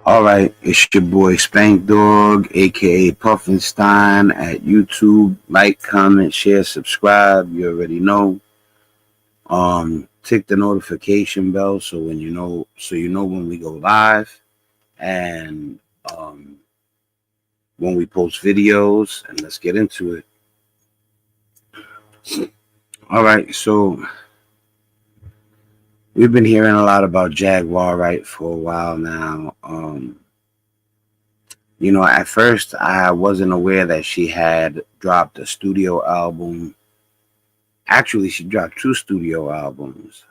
All right, it's your boy Spandog, aka Puffinstein, at YouTube. Like, comment, share, subscribe. You already know. Tick the notification bell so you know when we go live and when we post videos. And let's get into it. All right, so we've been hearing a lot about Jaguar Wright for a while now. At first I wasn't aware that she had dropped a studio album. Actually, she dropped two studio albums.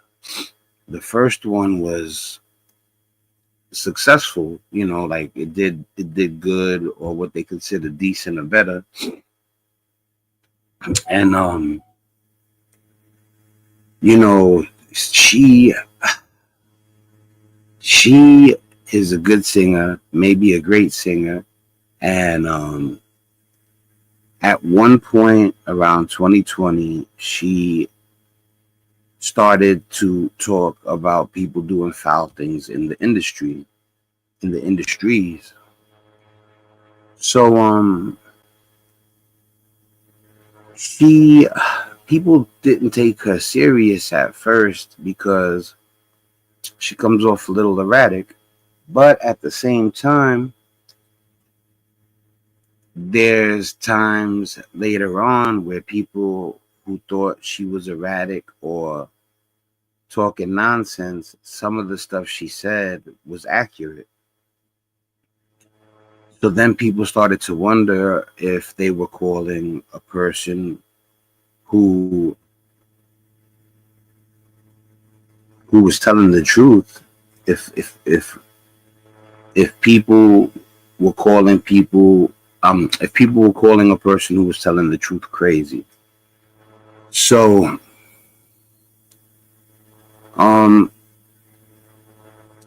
The first one was successful, like it did good, or what they consider decent or better. And you know, she she is a good singer, maybe a great singer. And at one point around 2020, she started to talk about people doing foul things in the industries. So she people didn't take her serious at first because she comes off a little erratic, but at the same time, there's times later on where people who thought she was erratic or talking nonsense, some of the stuff she said was accurate. So then people started to wonder if they were calling a person who was telling the truth, if people were calling people if people were calling a person who was telling the truth crazy. So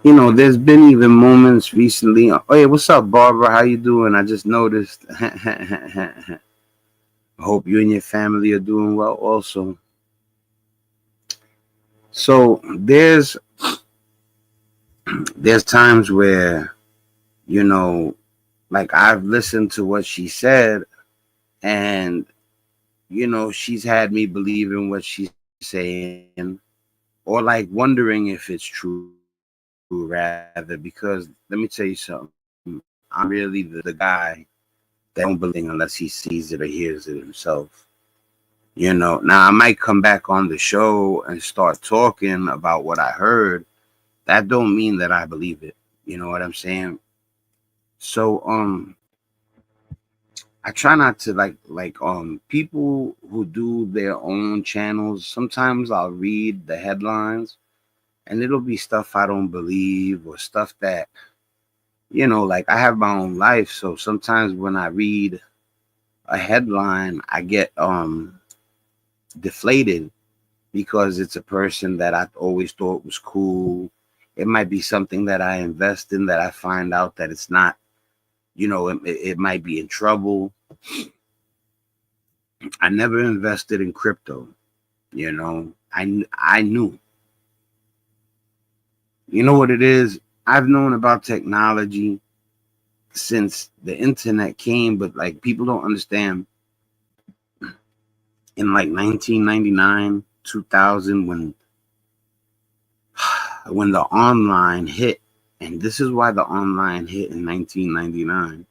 there's been even moments recently. Oh yeah, what's up, Barbara? How you doing? I just noticed. I hope you and your family are doing well also. So there's times where, like, I've listened to what she said, and she's had me believing what she's saying, or like wondering if it's true, rather, because let me tell you something. I'm really the guy that don't believe unless he sees it or hears it himself. Now I might come back on the show and start talking about what I heard. That don't mean that I believe it. You know what I'm saying? So I try not to like people who do their own channels. Sometimes I'll read the headlines and it'll be stuff I don't believe, or stuff that, like, I have my own life. So sometimes when I read a headline, I get deflated because it's a person that I always thought was cool. It might be something that I invest in that I find out that it's not, it might be in trouble. I never invested in crypto. I knew. You know what it is? I've known about technology since the internet came, but like, people don't understand. In like 1999, 2000, when the online hit, and this is why the online hit in 1999.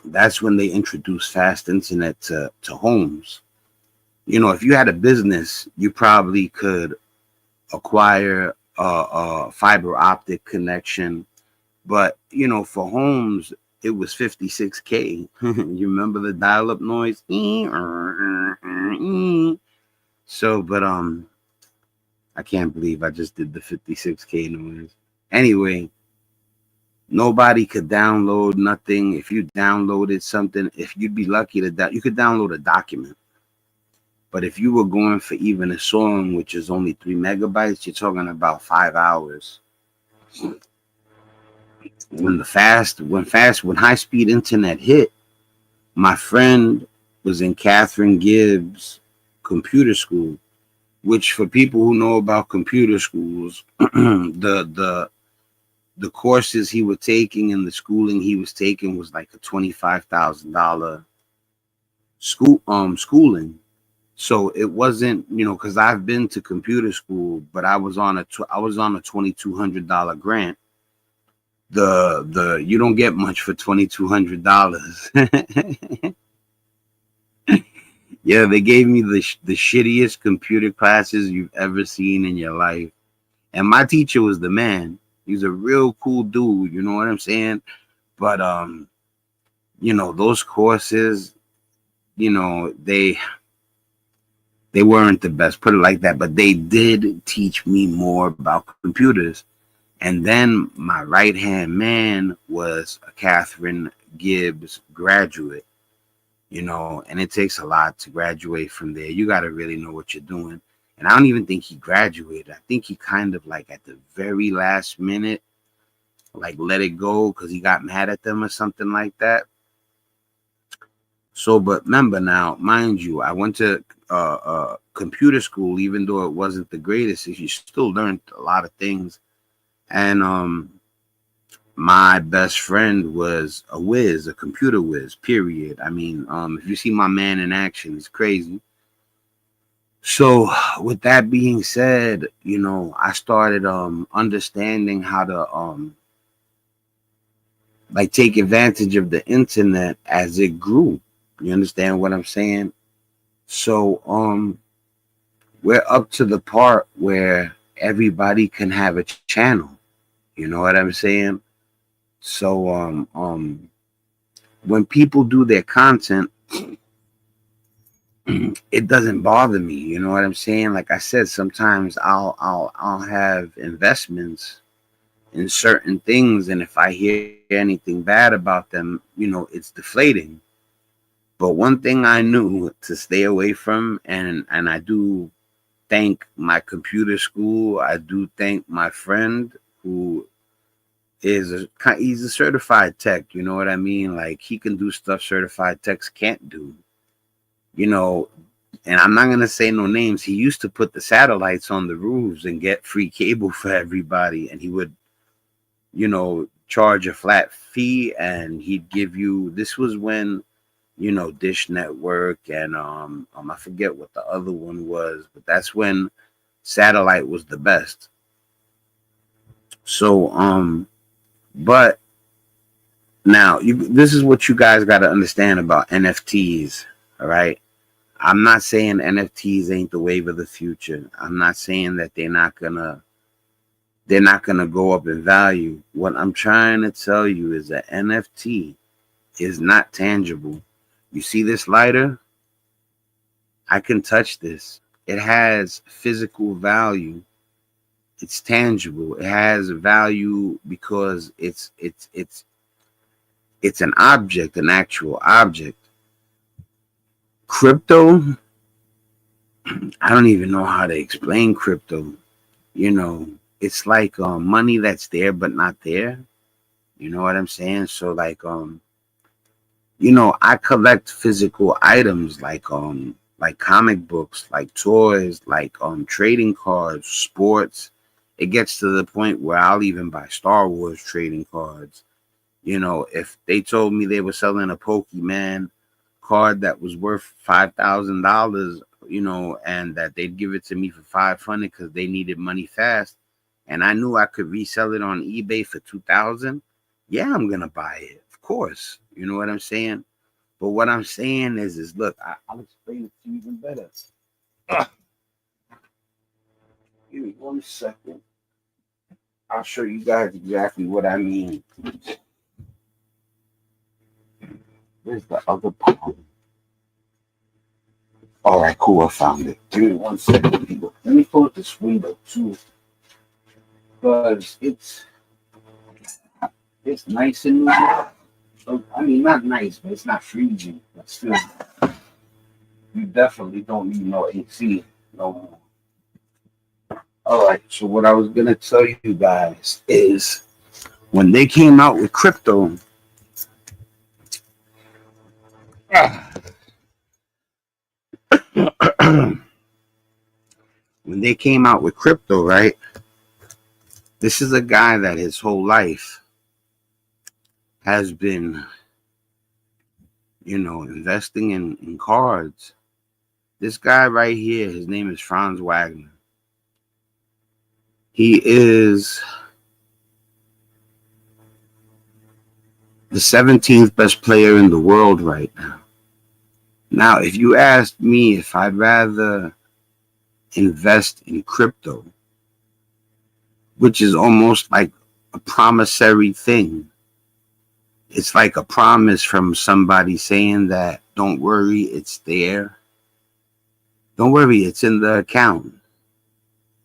That's when they introduced fast internet to homes. If you had a business, you probably could acquire a fiber optic connection, but for homes, it was 56K. You remember the dial-up noise? So, but I can't believe I just did the 56K noise. Anyway, nobody could download nothing. If you downloaded something, if you'd be lucky you could download a document. But if you were going for even a song, which is only 3 megabytes, you're talking about 5 hours. When high speed internet hit, my friend was in Catherine Gibbs computer school, which, for people who know about computer schools, the the courses he was taking and the schooling he was taking was like a $25,000 schooling. So it wasn't, because I've been to computer school, but I was on a $2,200 grant. You don't get much for $2,200. Yeah, they gave me the shittiest computer classes you've ever seen in your life, and my teacher was the man. He's a real cool dude, you know what I'm saying? But those courses, they weren't the best, put it like that, but they did teach me more about computers. And then my right hand man was a Catherine Gibbs graduate, and it takes a lot to graduate from there. You got to really know what you're doing. And I don't even think he graduated. I think he kind of like at the very last minute, like let it go because he got mad at them or something like that. So, but remember now, mind you, I went to computer school, even though it wasn't the greatest. You still learned a lot of things. And my best friend was a whiz, a computer whiz, period. I mean, if you see my man in action, he's crazy. So with that being said, I started understanding how to like take advantage of the internet as it grew. You understand what I'm saying? So we're up to the part where everybody can have a channel. You know what I'm saying? So when people do their content, it doesn't bother me. You know what I'm saying? Like I said, sometimes I'll have investments in certain things, and if I hear anything bad about them, it's deflating. But one thing I knew to stay away from, and I do thank my computer school. I do thank my friend who he's a certified tech. You know what I mean? Like he can do stuff certified techs can't do. And I'm not going to say no names. He used to put the satellites on the roofs and get free cable for everybody. And he would, charge a flat fee, and he'd give you, this was when, Dish Network and I forget what the other one was, but that's when satellite was the best. So, but now this is what you guys got to understand about NFTs. All right. I'm not saying NFTs ain't the wave of the future. I'm not saying that they're not gonna go up in value. What I'm trying to tell you is that NFT is not tangible. You see this lighter? I can touch this. It has physical value. It's tangible. It has value because it's an object, an actual object. Crypto, I don't even know how to explain crypto. It's like money that's there but not there. You know what I'm saying? So like I collect physical items like comic books, like toys, like trading cards, sports. It gets to the point where I'll even buy Star Wars trading cards. If they told me they were selling a Pokemon card that was worth $5,000, and that they'd give it to me for $500 because they needed money fast, and I knew I could resell it on eBay for $2,000, yeah, I'm gonna buy it, of course. You know what I'm saying? But what I'm saying is look, I'll explain it to you even better. Give me 1 second. I'll show you guys exactly what I mean. Where's the other part? All right, cool. I found it. Give me 1 second, people. Let me close this window too, because it's nice in New York. So, I mean, not nice, but it's not freezing. But still, you definitely don't need no AC no more. All right. So what I was gonna tell you guys is when they came out with crypto. When they came out with crypto, right? This is a guy that his whole life has been, investing in cards. This guy right here, his name is Franz Wagner. He is the 17th best player in the world right now. Now, if you asked me if I'd rather invest in crypto, which is almost like a promissory thing, it's like a promise from somebody saying that, don't worry, it's there. Don't worry, it's in the account.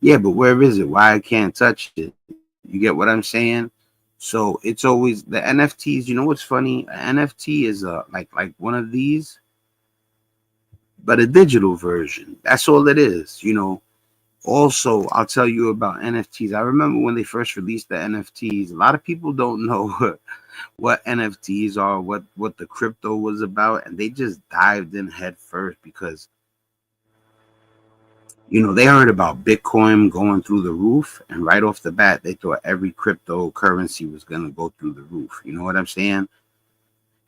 Yeah, but where is it? Why I can't touch it? You get what I'm saying? So it's always the NFTs. You know what's funny? An NFT is like one of these, but a digital version. That's all it is. Also, I'll tell you about NFTs. I remember when they first released the NFTs. A lot of people don't know what NFTs are, what the crypto was about, and they just dived in head first because they heard about Bitcoin going through the roof, and right off the bat, they thought every cryptocurrency was going to go through the roof. You know what I'm saying?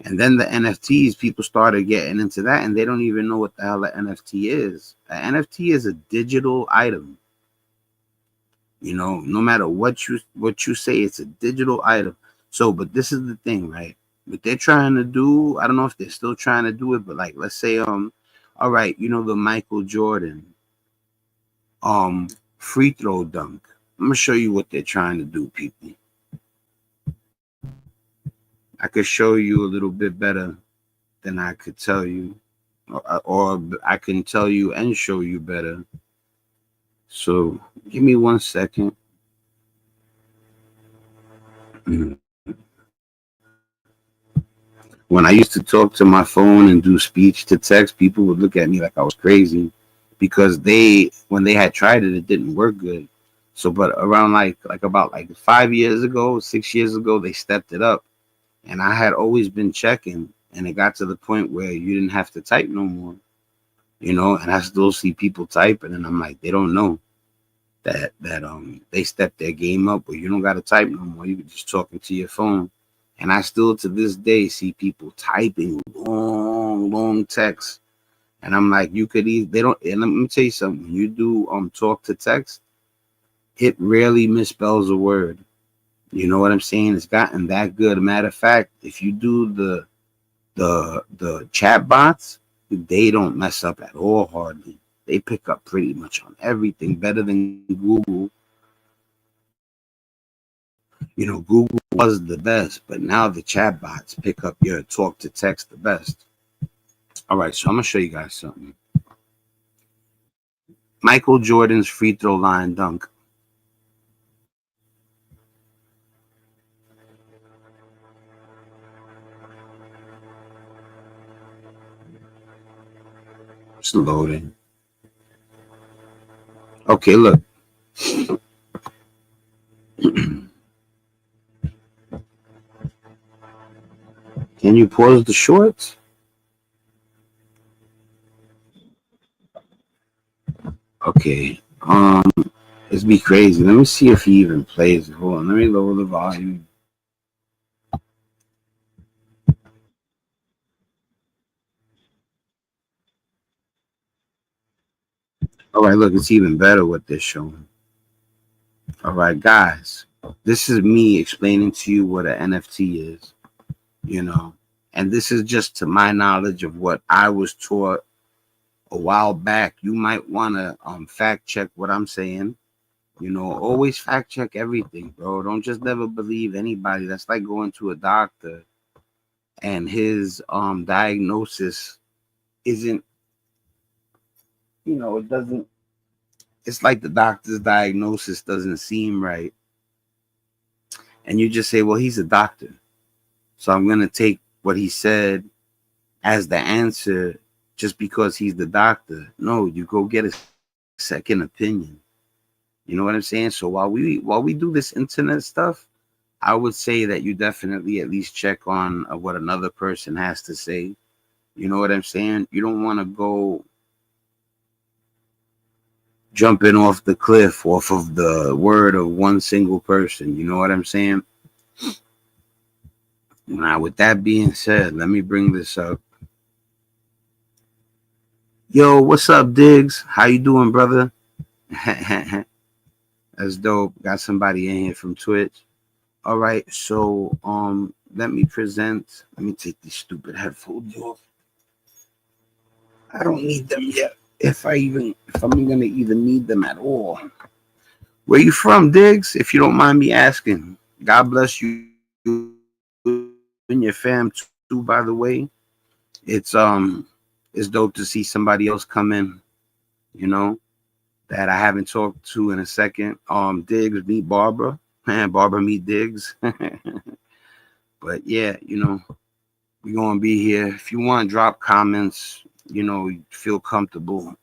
And then the NFTs, people started getting into that, and they don't even know what the hell an NFT is. An NFT is a digital item. No matter what you say, it's a digital item. So, but this is the thing, right? What they're trying to do, I don't know if they're still trying to do it, but like, let's say, all right, the Michael Jordan free throw dunk. I'm gonna show you what they're trying to do, people. I could show you a little bit better than I could tell you, or I can tell you and show you better. So give me 1 second. When I used to talk to my phone and do speech to text, people would look at me like I was crazy because when they had tried it, it didn't work good. So, but around about 5 years ago, 6 years ago, they stepped it up, and I had always been checking, and it got to the point where you didn't have to type no more, and I still see people typing, and I'm like, they don't know that they stepped their game up, where you don't got to type no more. You can just talk into your phone. And I still to this day see people typing long texts. And I'm like, you could they don't, and let me tell you something. When you do talk to text, it rarely misspells a word. You know what I'm saying? It's gotten that good. Matter of fact, if you do the chat bots, they don't mess up at all hardly. They pick up pretty much on everything, better than Google. Google was the best, but now the chat bots pick up your talk to text the best. All right, so I'm going to show you guys something. Michael Jordan's free throw line dunk. It's loading. Okay, look. Can you pause the shorts? Okay. It's be crazy. Let me see if he even plays. Hold on. Let me lower the volume. All right, look, it's even better what they're showing. All right, guys. This is me explaining to you what an NFT is, and this is just to my knowledge of what I was taught a while back. You might want to fact check what I'm saying. Always fact check everything, bro. Don't just never believe anybody. That's like going to a doctor and his diagnosis isn't, it doesn't, it's like the doctor's diagnosis doesn't seem right. And you just say, well, he's a doctor, so I'm going to take what he said as the answer just because he's the doctor. No, you go get a second opinion. You know what I'm saying? So while we do this internet stuff, I would say that you definitely at least check on what another person has to say. You know what I'm saying? You don't want to go jumping off the cliff off of the word of one single person. You know what I'm saying? Now, with that being said, let me bring this up. Yo, what's up, Diggs? How you doing, brother? That's dope. Got somebody in here from Twitch. All right, so let me take these stupid headphones off. I don't need them yet. If I'm gonna even need them at all. Where you from, Diggs? If you don't mind me asking. God bless you and your fam too, by the way. It's dope to see somebody else come in, you know, that I haven't talked to in a second. Diggs meet Barbara. Barbara meet Diggs. But yeah, you know, we're gonna be here. If you want to drop comments, you know, feel comfortable.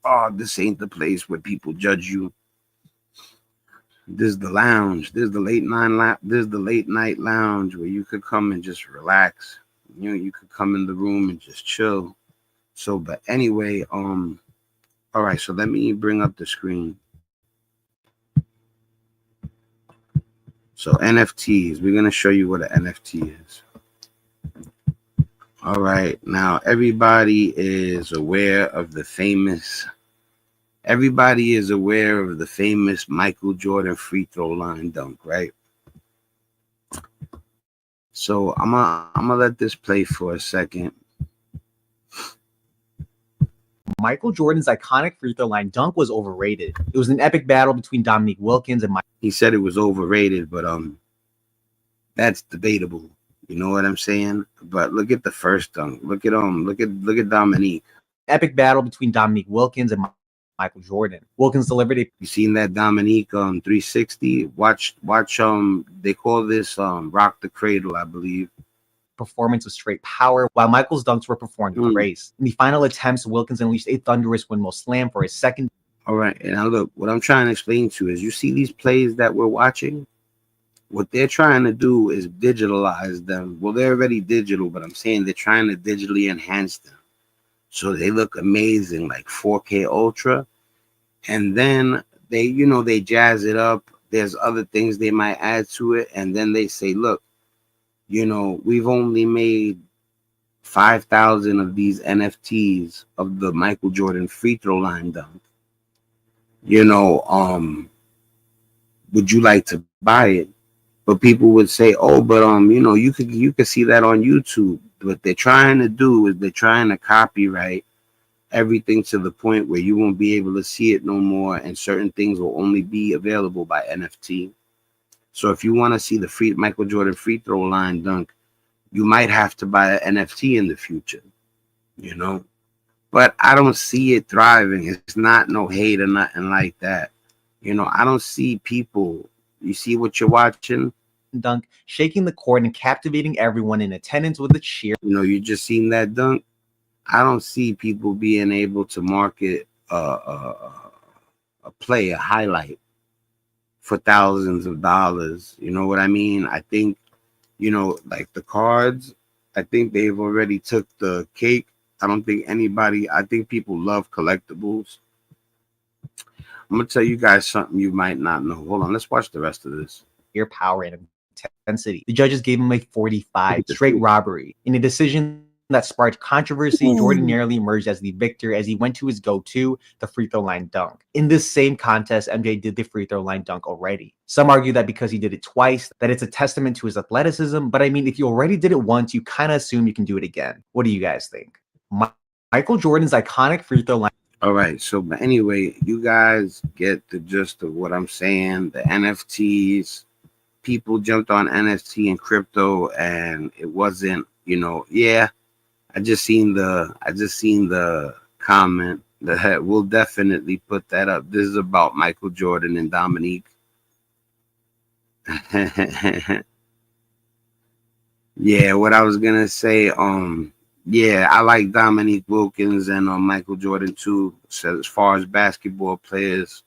Oh, this ain't the place where people judge you. This is the lounge. This is the late night lounge where you could come and just relax. You know, you could come in the room and just chill. So, but anyway, all right, so let me bring up the screen. So NFTs, we're gonna show you what an NFT is. All right, now everybody is aware of the famous Michael Jordan free throw line dunk, right? So I'm gonna let this play for a second. Michael Jordan's iconic free throw line dunk was overrated. It was an epic battle between Dominique Wilkins and He said it was overrated, but that's debatable. You know what I'm saying? But look at the first dunk. Look at Dominique. Epic battle between Dominique Wilkins and Michael Jordan. Wilkins delivered a. You seen that Dominique 360? Watch they call this rock the cradle, I believe. Performance with straight power, while Michael's dunks were performed with grace. In the final attempts, Wilkins unleashed a thunderous windmill slam for his second. All right, and now look, what I'm trying to explain to you is, you see these plays that we're watching? What they're trying to do is digitalize them. Well, they're already digital, but I'm saying they're trying to digitally enhance them so they look amazing, like 4K Ultra. And then they jazz it up. There's other things they might add to it, and then they say, look, we've only made 5,000 of these NFTs of the Michael Jordan free throw line dunk. Would you like to buy it? But people would say, oh, but you could see that on YouTube. What they're trying to do is they're trying to copyright everything to the point where you won't be able to see it no more, and certain things will only be available by NFT. So if you want to see the Michael Jordan free throw line dunk, you might have to buy an NFT in the future, But I don't see it thriving. It's not no hate or nothing like that. I don't see people. You see what you're watching? Dunk, shaking the court and captivating everyone in attendance with a cheer. You just seen that dunk. I don't see people being able to market a play, a highlight, for thousands of dollars. You know what I mean? I think, like the cards, I think they've already took the cake. I think people love collectibles. I'm going to tell you guys something you might not know. Hold on, let's watch the rest of this. Your power and intensity. The judges gave him a 45, straight robbery. In a decision that sparked controversy, Jordan narrowly emerged as the victor as he went to his go-to, the free throw line dunk. In this same contest, MJ did the free throw line dunk already. Some argue that because he did it twice, that it's a testament to his athleticism. But I mean, if you already did it once, you kind of assume you can do it again. What do you guys think? Michael Jordan's iconic free throw line. All right. So, but anyway, you guys get the gist of what I'm saying. The NFTs, people jumped on NFT and crypto, and it wasn't, yeah. I just seen the comment that we'll definitely put that up. This is about Michael Jordan and Dominique. Yeah, what I was gonna say, yeah, I like Dominique Wilkins and Michael Jordan too. So as far as basketball players,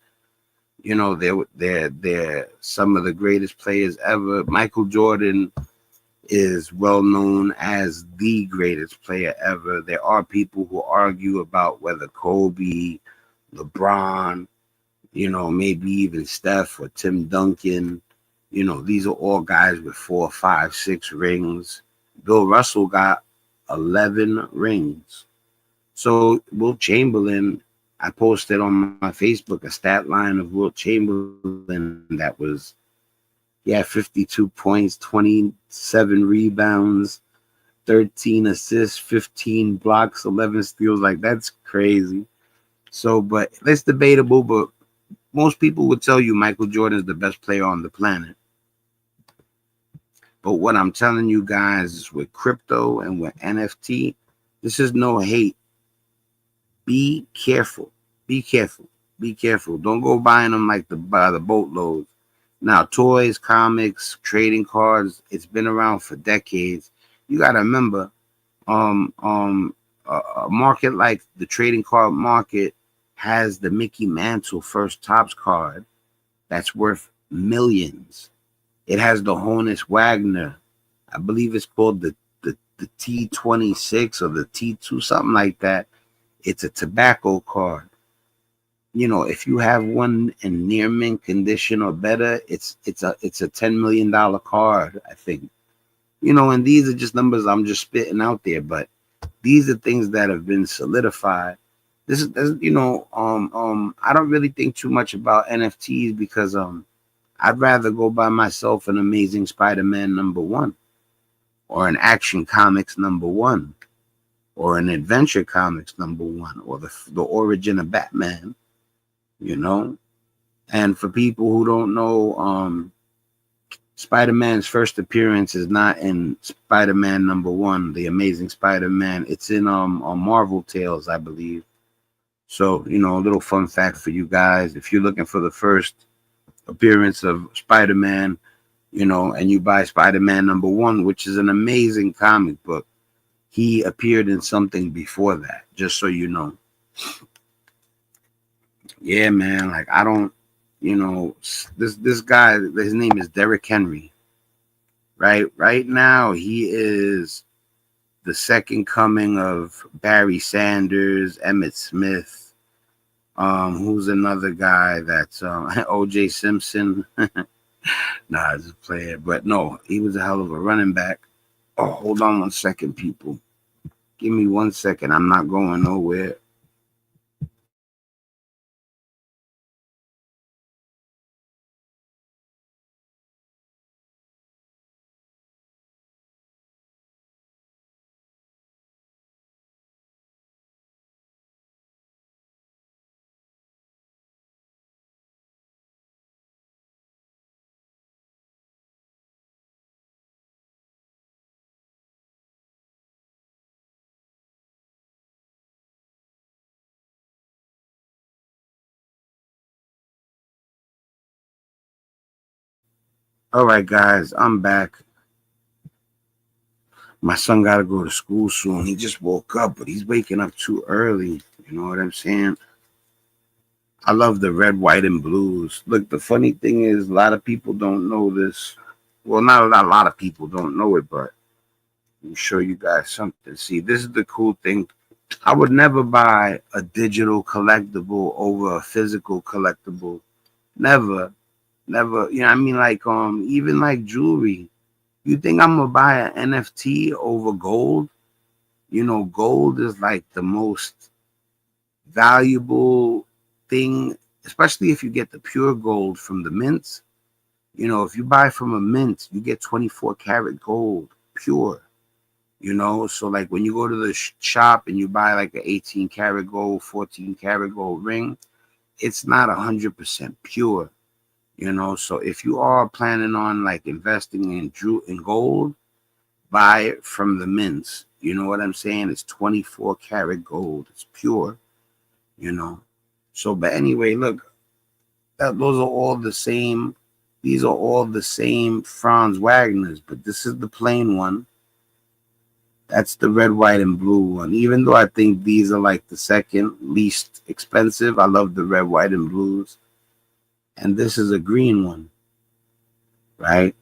they're some of the greatest players ever. Michael Jordan is well known as the greatest player ever. There are people who argue about whether Kobe, LeBron, Maybe even Steph or Tim Duncan. These are all guys with 4, 5, 6 rings. Bill Russell got 11 rings. So Wilt Chamberlain, I posted on my Facebook a stat line of Wilt Chamberlain that was, 52 points, 27 rebounds, 13 assists, 15 blocks, 11 steals. Like, that's crazy. So, but it's debatable, but most people would tell you Michael Jordan is the best player on the planet. But what I'm telling you guys is with crypto and with NFT, this is no hate. Be careful. Be careful. Be careful. Don't go buying them like by the boatloads. Now, toys, comics, trading cards, it's been around for decades. You got to remember, a market like the trading card market has the Mickey Mantle First Tops card that's worth millions. It has the Honus Wagner. I believe it's called the T26 or the T2, something like that. It's a tobacco card. If you have one in near mint condition or better, it's a $10 million card, I think. And these are just numbers I'm just spitting out there, but these are things that have been solidified. This is I don't really think too much about NFTs because I'd rather go buy myself an Amazing Spider-Man #1 or an Action Comics #1 or an Adventure Comics #1 or the origin of Batman, And for people who don't know, Spider-Man's first appearance is not in Spider-Man #1, the Amazing Spider-Man. It's in Marvel Tales, I believe. So, a little fun fact for you guys. If you're looking for the first appearance of Spider-Man, and you buy Spider-Man #1, which is an amazing comic book, he appeared in something before that, just so you know. Yeah, man, like I don't, this guy, his name is Derrick Henry. Right now, he is the second coming of Barry Sanders, Emmett Smith. Who's another guy that's O.J. Simpson? Nah, just a player, but no, he was a hell of a running back. Oh, hold on 1 second, people. Give me 1 second. I'm not going nowhere. All right, guys, I'm back. My son got to go to school soon. He just woke up, but he's waking up too early. You know what I'm saying? I love the red, white, and blues. Look, the funny thing is, a lot of people don't know this. Well, not a lot of people don't know it, but let me show you guys something. See, this is the cool thing. I would never buy a digital collectible over a physical collectible. Never, never. I mean, like even like jewelry. You think I'm gonna buy an NFT over gold? Gold is like the most valuable thing, especially if you get the pure gold from the mints. If you buy from a mint, you get 24 karat gold, pure. So like when you go to the shop and you buy like an 18 karat gold, 14 karat gold ring, it's not 100% pure. So if you are planning on like investing in gold, buy it from the mints. You know what I'm saying? It's 24 karat gold. It's pure. So, but anyway, look, those are all the same. These are all the same Franz Wagner's, but this is the plain one. That's the red, white, and blue one. Even though I think these are like the second least expensive, I love the red, white, and blues. And this is a green one, right?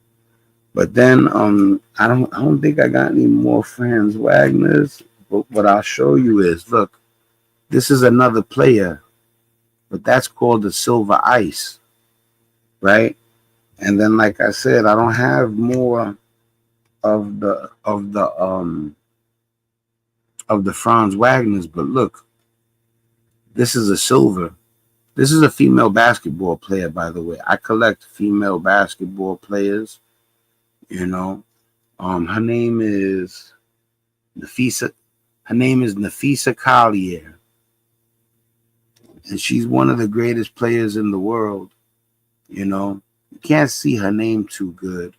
But then I don't think I got any more Franz Wagner's. But what I'll show you is, look, this is another player. but that's called the silver ice, right? And then, like I said, I don't have more of the Franz Wagners, but look, this is a silver. This is a female basketball player, by the way. I collect female basketball players. You know, her name is Nafisa. Her name is Nafisa Collier, and she's one of the greatest players in the world. You know, you can't see her name too good,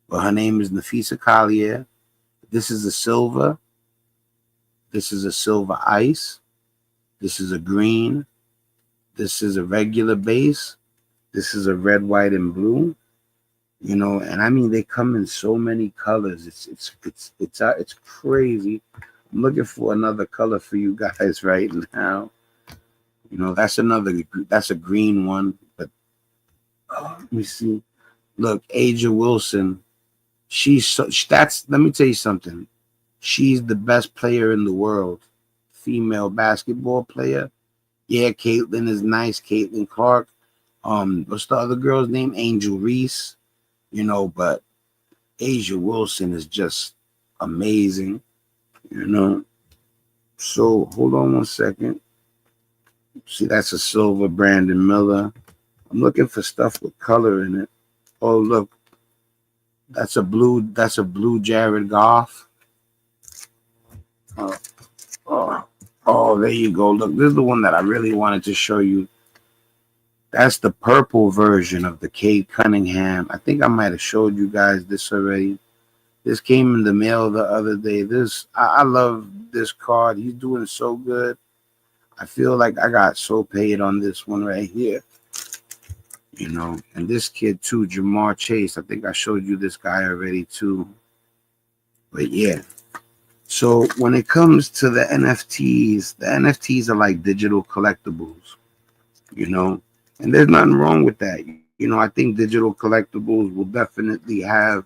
but her name is Nafisa Collier. This is a silver. This is a silver ice. This is a green. This is a regular base. This is a red, white, and blue. You know, and I mean they come in so many colors. It's crazy. I'm looking for another color for you guys right now. You know, that's a green one. But let me see. Look, Aja Wilson. Let me tell you something. She's the best player in the world. Female basketball player. Yeah, Caitlin is nice. Caitlin Clark. What's the other girl's name? Angel Reese. You know, but Aja Wilson is just amazing. You know. So hold on one second. See, that's a silver Brandon Miller. I'm looking for stuff with color in it. Oh, look. That's a blue Jared Goff. Oh, there you go. Look, this is the one that I really wanted to show you. That's the purple version of the Cade Cunningham. I think I might have showed you guys this already. This came in the mail the other day. I love this card. He's doing so good. I feel like I got so paid on this one right here. You know, and this kid too, Jamar Chase. I think I showed you this guy already too. But yeah. So when it comes to the NFTs are like digital collectibles, you know, and there's nothing wrong with that. You know, I think digital collectibles will definitely have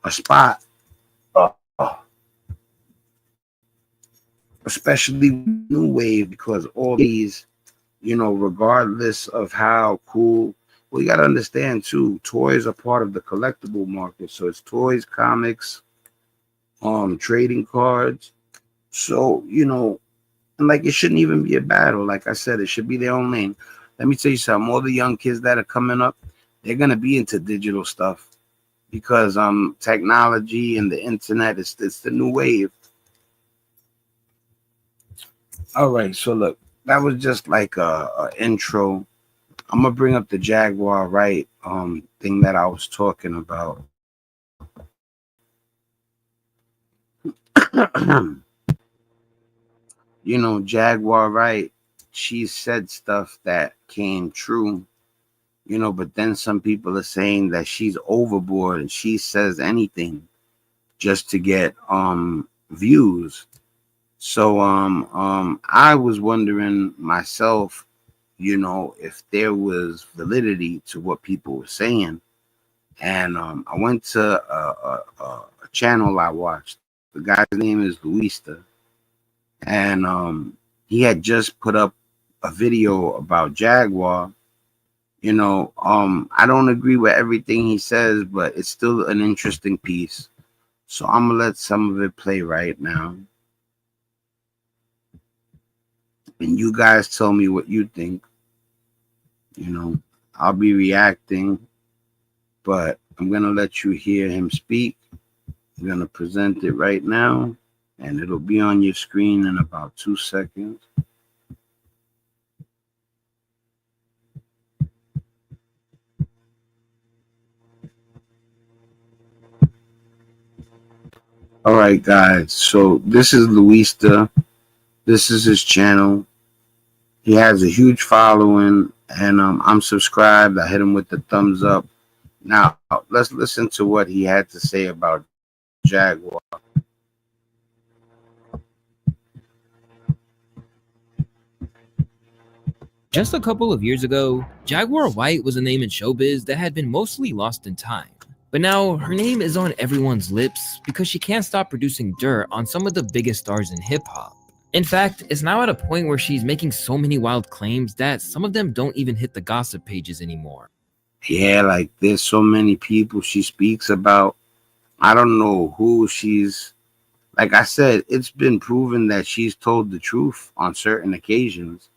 a spot, especially New Wave, because all these, you know, regardless of how cool, well, you got to understand too, toys are part of the collectible market. So it's toys, comics, trading cards. So, you know, and like it shouldn't even be a battle. Like I said, it should be their own lane. Let me tell you something. All the young kids that are coming up, they're gonna be into digital stuff because technology and the internet it's the new wave. All right, so look, that was just like a intro. I'm gonna bring up the Jaguar Wright thing that I was talking about. You know, Jaguar Wright, she said stuff that came true, you know, but then some people are saying that she's overboard and she says anything just to get views. So I was wondering myself, you know, if there was validity to what people were saying. And I went to a channel I watched. The guy's name is Luista. And he had just put up a video about Jaguar. You know, I don't agree with everything he says, but it's still an interesting piece. So I'm gonna let some of it play right now. And you guys tell me what you think. You know, I'll be reacting, but I'm gonna let you hear him speak. I'm gonna present it right now. And it'll be on your screen in about 2 seconds. All right, guys. So this is Luista. This is his channel. He has a huge following, and I'm subscribed. I hit him with the thumbs up. Now, let's listen to what he had to say about Jaguar. Just a couple of years ago, Jaguar Wright was a name in showbiz that had been mostly lost in time. But now her name is on everyone's lips because she can't stop producing dirt on some of the biggest stars in hip-hop. In fact, it's now at a point where she's making so many wild claims that some of them don't even hit the gossip pages anymore. Yeah, like there's so many people she speaks about. I don't know who she's. Like I said, it's been proven that she's told the truth on certain occasions.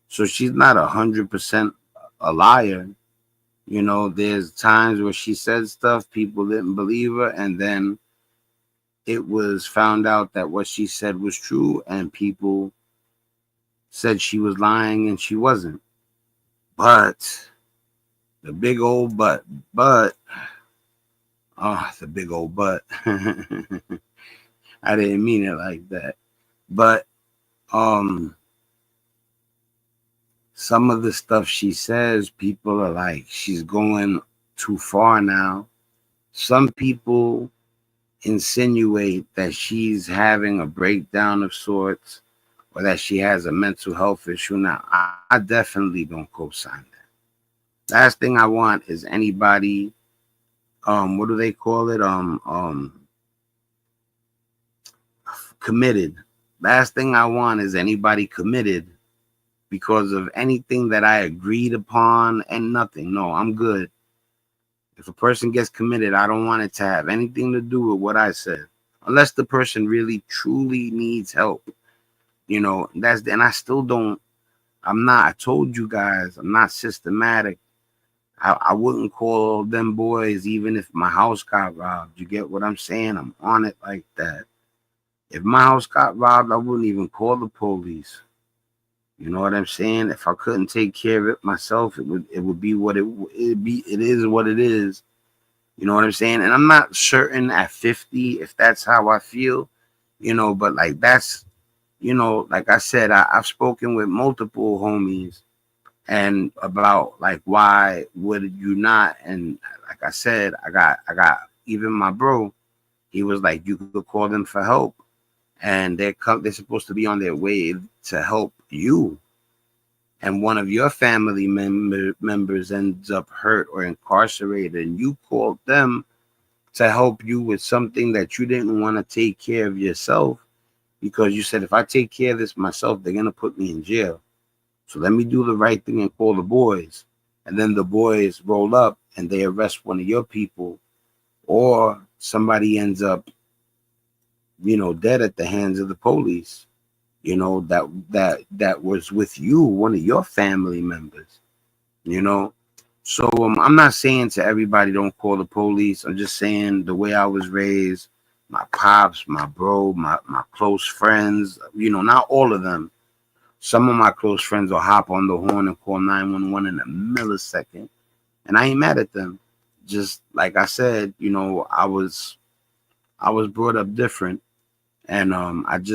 So she's not 100% a liar. You know, there's times where she said stuff, people didn't believe her, and then it was found out that what she said was true, and people said she was lying and she wasn't. But the big old but, oh, the big old but. I didn't mean it like that. But some of the stuff she says, people are like, she's going too far now. Some people insinuate that she's having a breakdown of sorts or that she has a mental health issue. Now, I definitely don't co-sign that. Last thing I want is anybody, what do they call it? Committed. Last thing I want is anybody committed because of anything that I agreed upon and nothing. No, I'm good. If a person gets committed, I don't want it to have anything to do with what I said, unless the person really truly needs help. You know, and I still don't. I told you guys, I'm not systematic. I wouldn't call them boys even if my house got robbed. You get what I'm saying? I'm on it like that. If my house got robbed, I wouldn't even call the police. You know what I'm saying? If I couldn't take care of it myself, it would be what it is what it is. You know what I'm saying? And I'm not certain at 50 if that's how I feel, you know, but like that's, you know, like I said, I've spoken with multiple homies and about like why would you not? And like I said, I got even my bro, he was like, you could call them for help. And they're supposed to be on their way to help you, and one of your family members ends up hurt or incarcerated, and you called them to help you with something that you didn't want to take care of yourself because you said, if I take care of this myself, they're gonna put me in jail. So let me do the right thing and call the boys. And then the boys roll up and they arrest one of your people, or somebody ends up, you know, dead at the hands of the police, you know, that was with you, one of your family members, you know. So I'm not saying to everybody don't call the police. I'm just saying the way I was raised, my pops, my bro, my close friends, you know, not all of them. Some of my close friends will hop on the horn and call 911 in a millisecond, and I ain't mad at them. Just like I said, you know, I was brought up different. And I'm not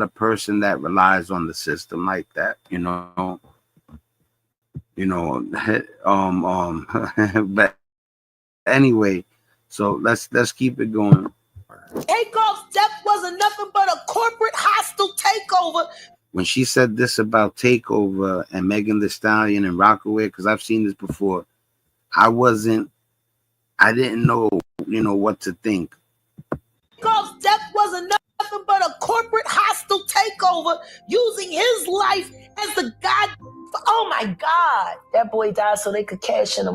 a person that relies on the system like that, you know. But anyway, so let's keep it going. Takeoff's death wasn't nothing but a corporate hostile takeover. When she said this about Takeover and Megan Thee Stallion and Rockaway, because I've seen this before, I didn't know, you know, what to think. Takeoff's death wasn't nothing but a corporate hostile takeover, using his life as the god. Oh my God, that boy died so they could cash in a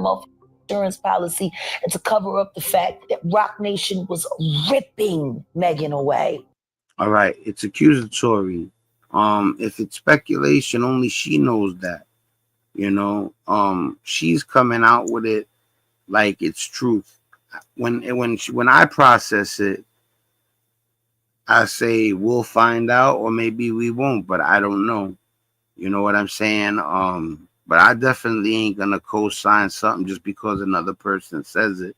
insurance policy and to cover up the fact that Rock Nation was ripping Megan away. All right, it's accusatory. If it's speculation, only she knows that. You know, she's coming out with it like it's truth. When I process it, I say we'll find out, or maybe we won't, but I don't know. You know what I'm saying? But I definitely ain't gonna co-sign something just because another person says it.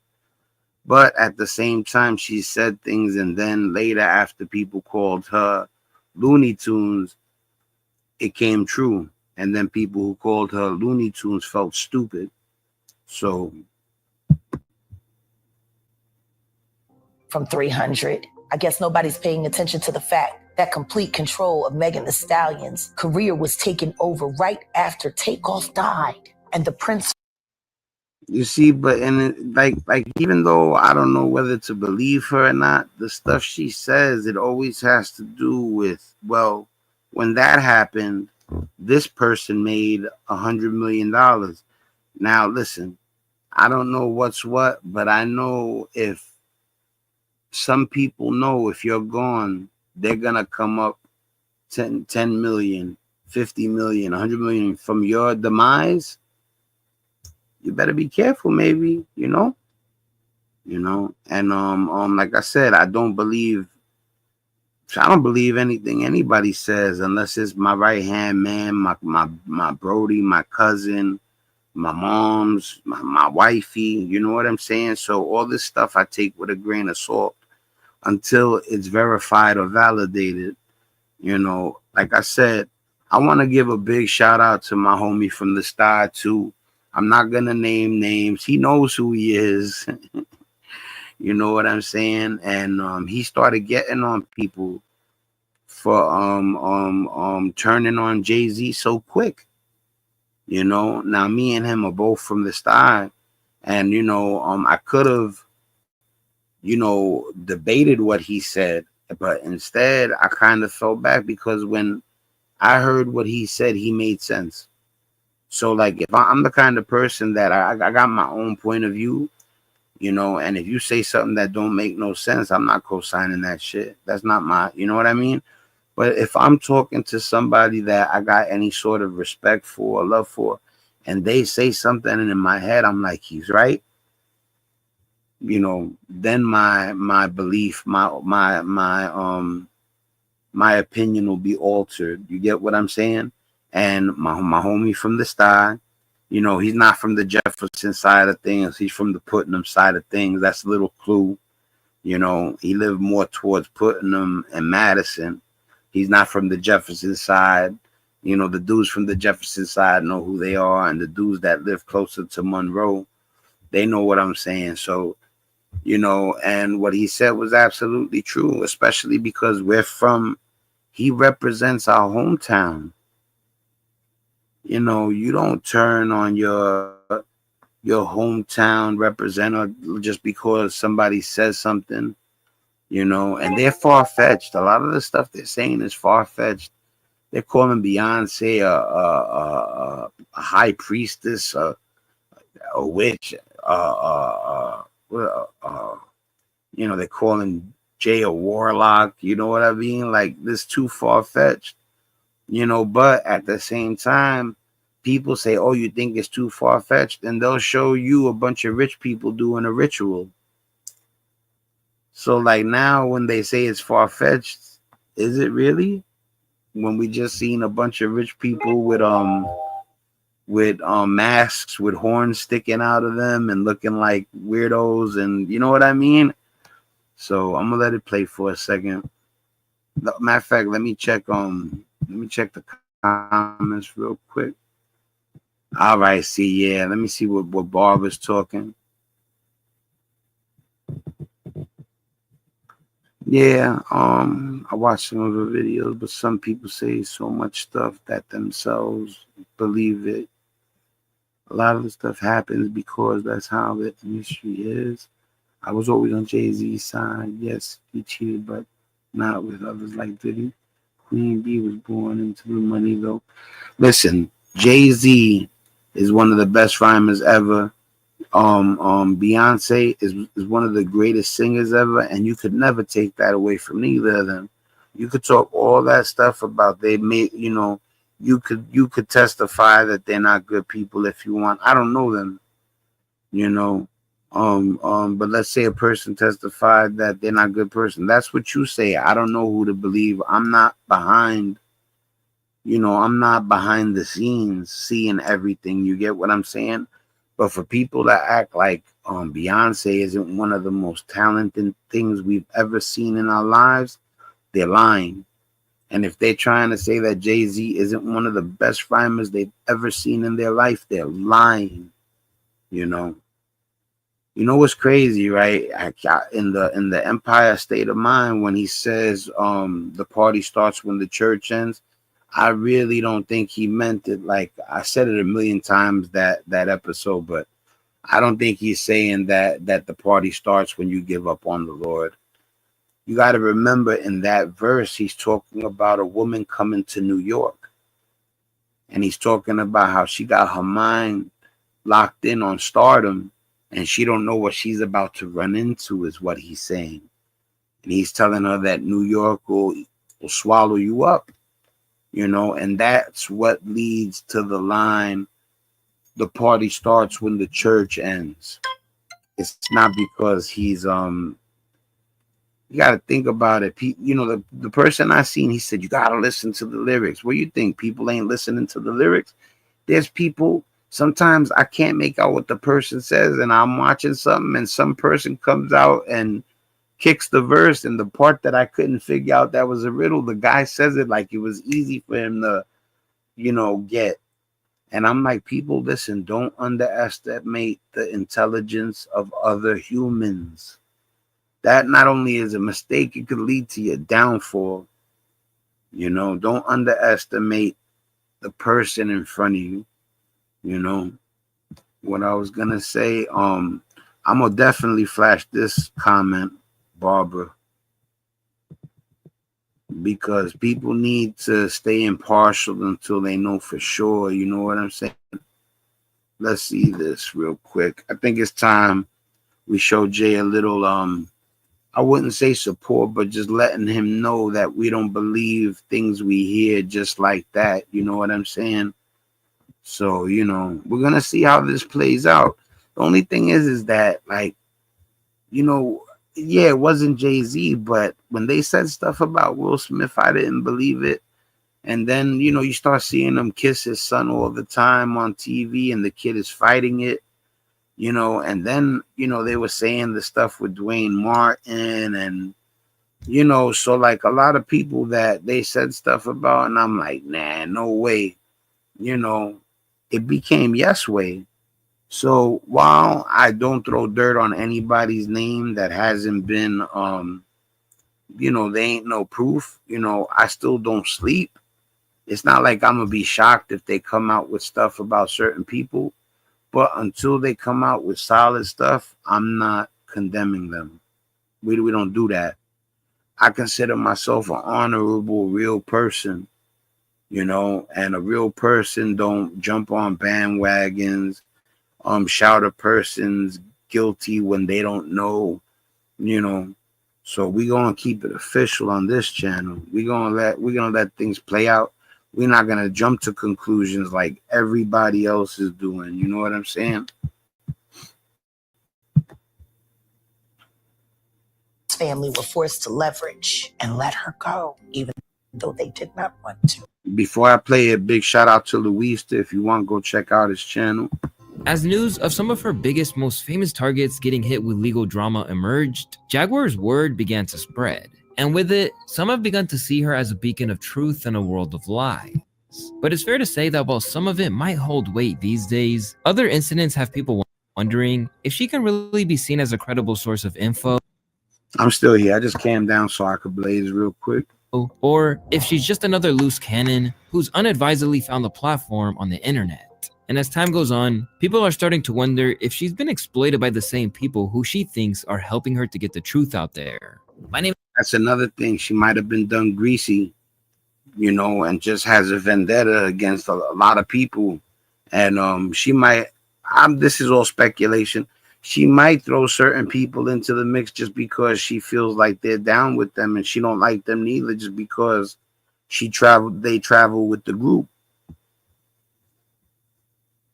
But at the same time, she said things, and then later, after people called her Looney Tunes, it came true. And then people who called her Looney Tunes felt stupid. So from 300. I guess nobody's paying attention to the fact that complete control of Megan Thee Stallion's career was taken over right after Takeoff died. And the Prince You see, but like even though I don't know whether to believe her or not, the stuff she says, it always has to do with, well, when that happened, this person made $100 million. Now listen, I don't know what's what, but I know if some people know if you're gone, they're gonna come up 10 million, 50 million, 100 million from your demise. You better be careful, maybe, and like I said, I don't believe anything anybody says unless it's my right hand man, my Brody, my cousin, my mom's, my wifey, you know what I'm saying? So all this stuff I take with a grain of salt until it's verified or validated. Like I said, I want to give a big shout out to my homie from the start too. I'm not gonna name names. He knows who he is. You know what I'm saying? And he started getting on people for turning on Jay-Z so quick. Now me and him are both from the start, and I could have debated what he said, but instead I kind of fell back because when I heard what he said, he made sense. So like if I'm the kind of person that I got my own point of view, and if you say something that don't make no sense, I'm not co-signing that shit. That's not my, you know what I mean? But if I'm talking to somebody that I got any sort of respect for or love for, and they say something and in my head I'm like, he's right, then my belief, my opinion will be altered. You get what I'm saying? And my homie from the start, he's not from the Jefferson side of things. He's from the Putnam side of things. That's a little clue. He lived more towards Putnam and Madison. He's not from the Jefferson side. The dudes from the Jefferson side know who they are, and the dudes that live closer to Monroe, they know what I'm saying. So, and what he said was absolutely true, especially because he represents our hometown. You don't turn on your hometown representative just because somebody says something, and they're far-fetched. A lot of the stuff they're saying is far-fetched. They're calling Beyonce a high priestess, a witch, they're calling Jay a warlock. You know what I mean? Like, this too far-fetched. But at the same time, people say, oh, you think it's too far-fetched? And they'll show you a bunch of rich people doing a ritual. So like now when they say it's far-fetched, is it really? When we just seen a bunch of rich people with masks with horns sticking out of them and looking like weirdos, and you know what I mean? So I'm gonna let it play for a second. Matter of fact, let me check the comments real quick. All right, see, yeah, let me see what Barbara's talking. Yeah, I watched some of her videos, but some people say so much stuff that themselves believe it. A lot of the stuff happens because that's how the industry is. I was always on Jay-Z's side. Yes, he cheated, but not with others like Diddy. Queen B was born into the money, though. Listen, Jay-Z is one of the best rhymers ever. Beyonce is one of the greatest singers ever, and you could never take that away from neither of them. You could talk all that stuff about they made, you could testify that they're not good people if you want. I don't know them, but let's say a person testified that they're not a good person. That's what you say. I don't know who to believe. I'm not behind the scenes seeing everything. You get what I'm saying? But for people that act like Beyonce isn't one of the most talented things we've ever seen in our lives, they're lying. And if they're trying to say that Jay-Z isn't one of the best rhymers they've ever seen in their life, they're lying. What's crazy, right? In the Empire State of Mind, when he says the party starts when the church ends, I really don't think he meant it. Like I said it a million times that episode, but I don't think he's saying that the party starts when you give up on the Lord. You got to remember in that verse, he's talking about a woman coming to New York. And he's talking about how she got her mind locked in on stardom and she don't know what she's about to run into is what he's saying. And he's telling her that New York will swallow you up, you know, and that's what leads to the line, the party starts when the church ends. It's not because he's you got to think about it. You know, the person I seen, he said, you got to listen to the lyrics. What do you think? People ain't listening to the lyrics? There's people, sometimes I can't make out what the person says, and I'm watching something, and some person comes out and kicks the verse, and the part that I couldn't figure out that was a riddle, the guy says it like it was easy for him to, you know, get. And I'm like, people, listen, don't underestimate the intelligence of other humans. That not only is a mistake, it could lead to your downfall. You know, don't underestimate the person in front of you. You know, what I was gonna say, I'm gonna definitely flash this comment, Barbara, because people need to stay impartial until they know for sure. You know what I'm saying? Let's see this real quick. I think it's time we show Jay a little I wouldn't say support, but just letting him know that we don't believe things we hear just like that. You know what I'm saying? So, you know, we're going to see how this plays out. The only thing is that, like, you know, yeah, it wasn't Jay-Z, but when they said stuff about Will Smith, I didn't believe it. And then, you know, you start seeing him kiss his son all the time on TV and the kid is fighting it. You know, and then, you know, they were saying the stuff with Dwayne Martin and, you know, so like a lot of people that they said stuff about, and I'm like, nah, no way. You know, it became yes way. So while I don't throw dirt on anybody's name that hasn't been, you know, they ain't no proof, you know, I still don't sleep. It's not like I'm going to be shocked if they come out with stuff about certain people. But until they come out with solid stuff, I'm not condemning them. We don't do that. I consider myself an honorable, real person, you know, and a real person don't jump on bandwagons, shout a person's guilty when they don't know, you know. So we're gonna keep it official on this channel. We're gonna let things play out. We're not going to jump to conclusions like everybody else is doing. You know what I'm saying? Family were forced to leverage and let her go, even though they did not want to. Before I play a big shout out to Luista. If you want, go check out his channel. As news of some of her biggest, most famous targets getting hit with legal drama emerged, Jaguar's word began to spread. And with it, some have begun to see her as a beacon of truth in a world of lies. But it's fair to say that while some of it might hold weight these days, other incidents have people wondering if she can really be seen as a credible source of info. I'm still here. I just came down so I could blaze real quick. Or if she's just another loose cannon who's unadvisedly found a platform on the internet. And as time goes on, people are starting to wonder if she's been exploited by the same people who she thinks are helping her to get the truth out there. That's another thing. She might have been done greasy, you know, and just has a vendetta against a lot of people. And she might, this is all speculation. She might throw certain people into the mix just because she feels like they're down with them and she don't like them neither, just because they travel with the group.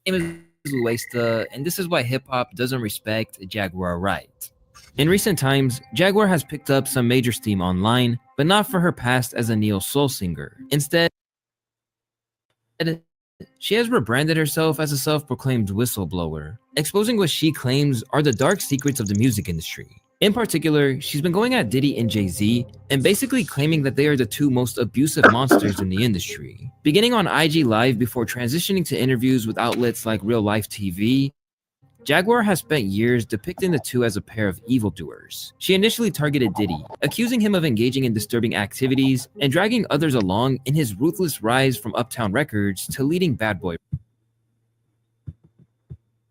My name is Luesta, and this is why hip-hop doesn't respect Jaguar Wright. In recent times, Jaguar has picked up some major steam online, but not for her past as a neo-soul singer. Instead, she has rebranded herself as a self-proclaimed whistleblower, exposing what she claims are the dark secrets of the music industry. In particular, she's been going at Diddy and Jay-Z and basically claiming that they are the two most abusive monsters in the industry. Beginning on IG Live before transitioning to interviews with outlets like Real Life TV, Jaguar has spent years depicting the two as a pair of evildoers. She initially targeted Diddy, accusing him of engaging in disturbing activities and dragging others along in his ruthless rise from Uptown Records to leading Bad Boy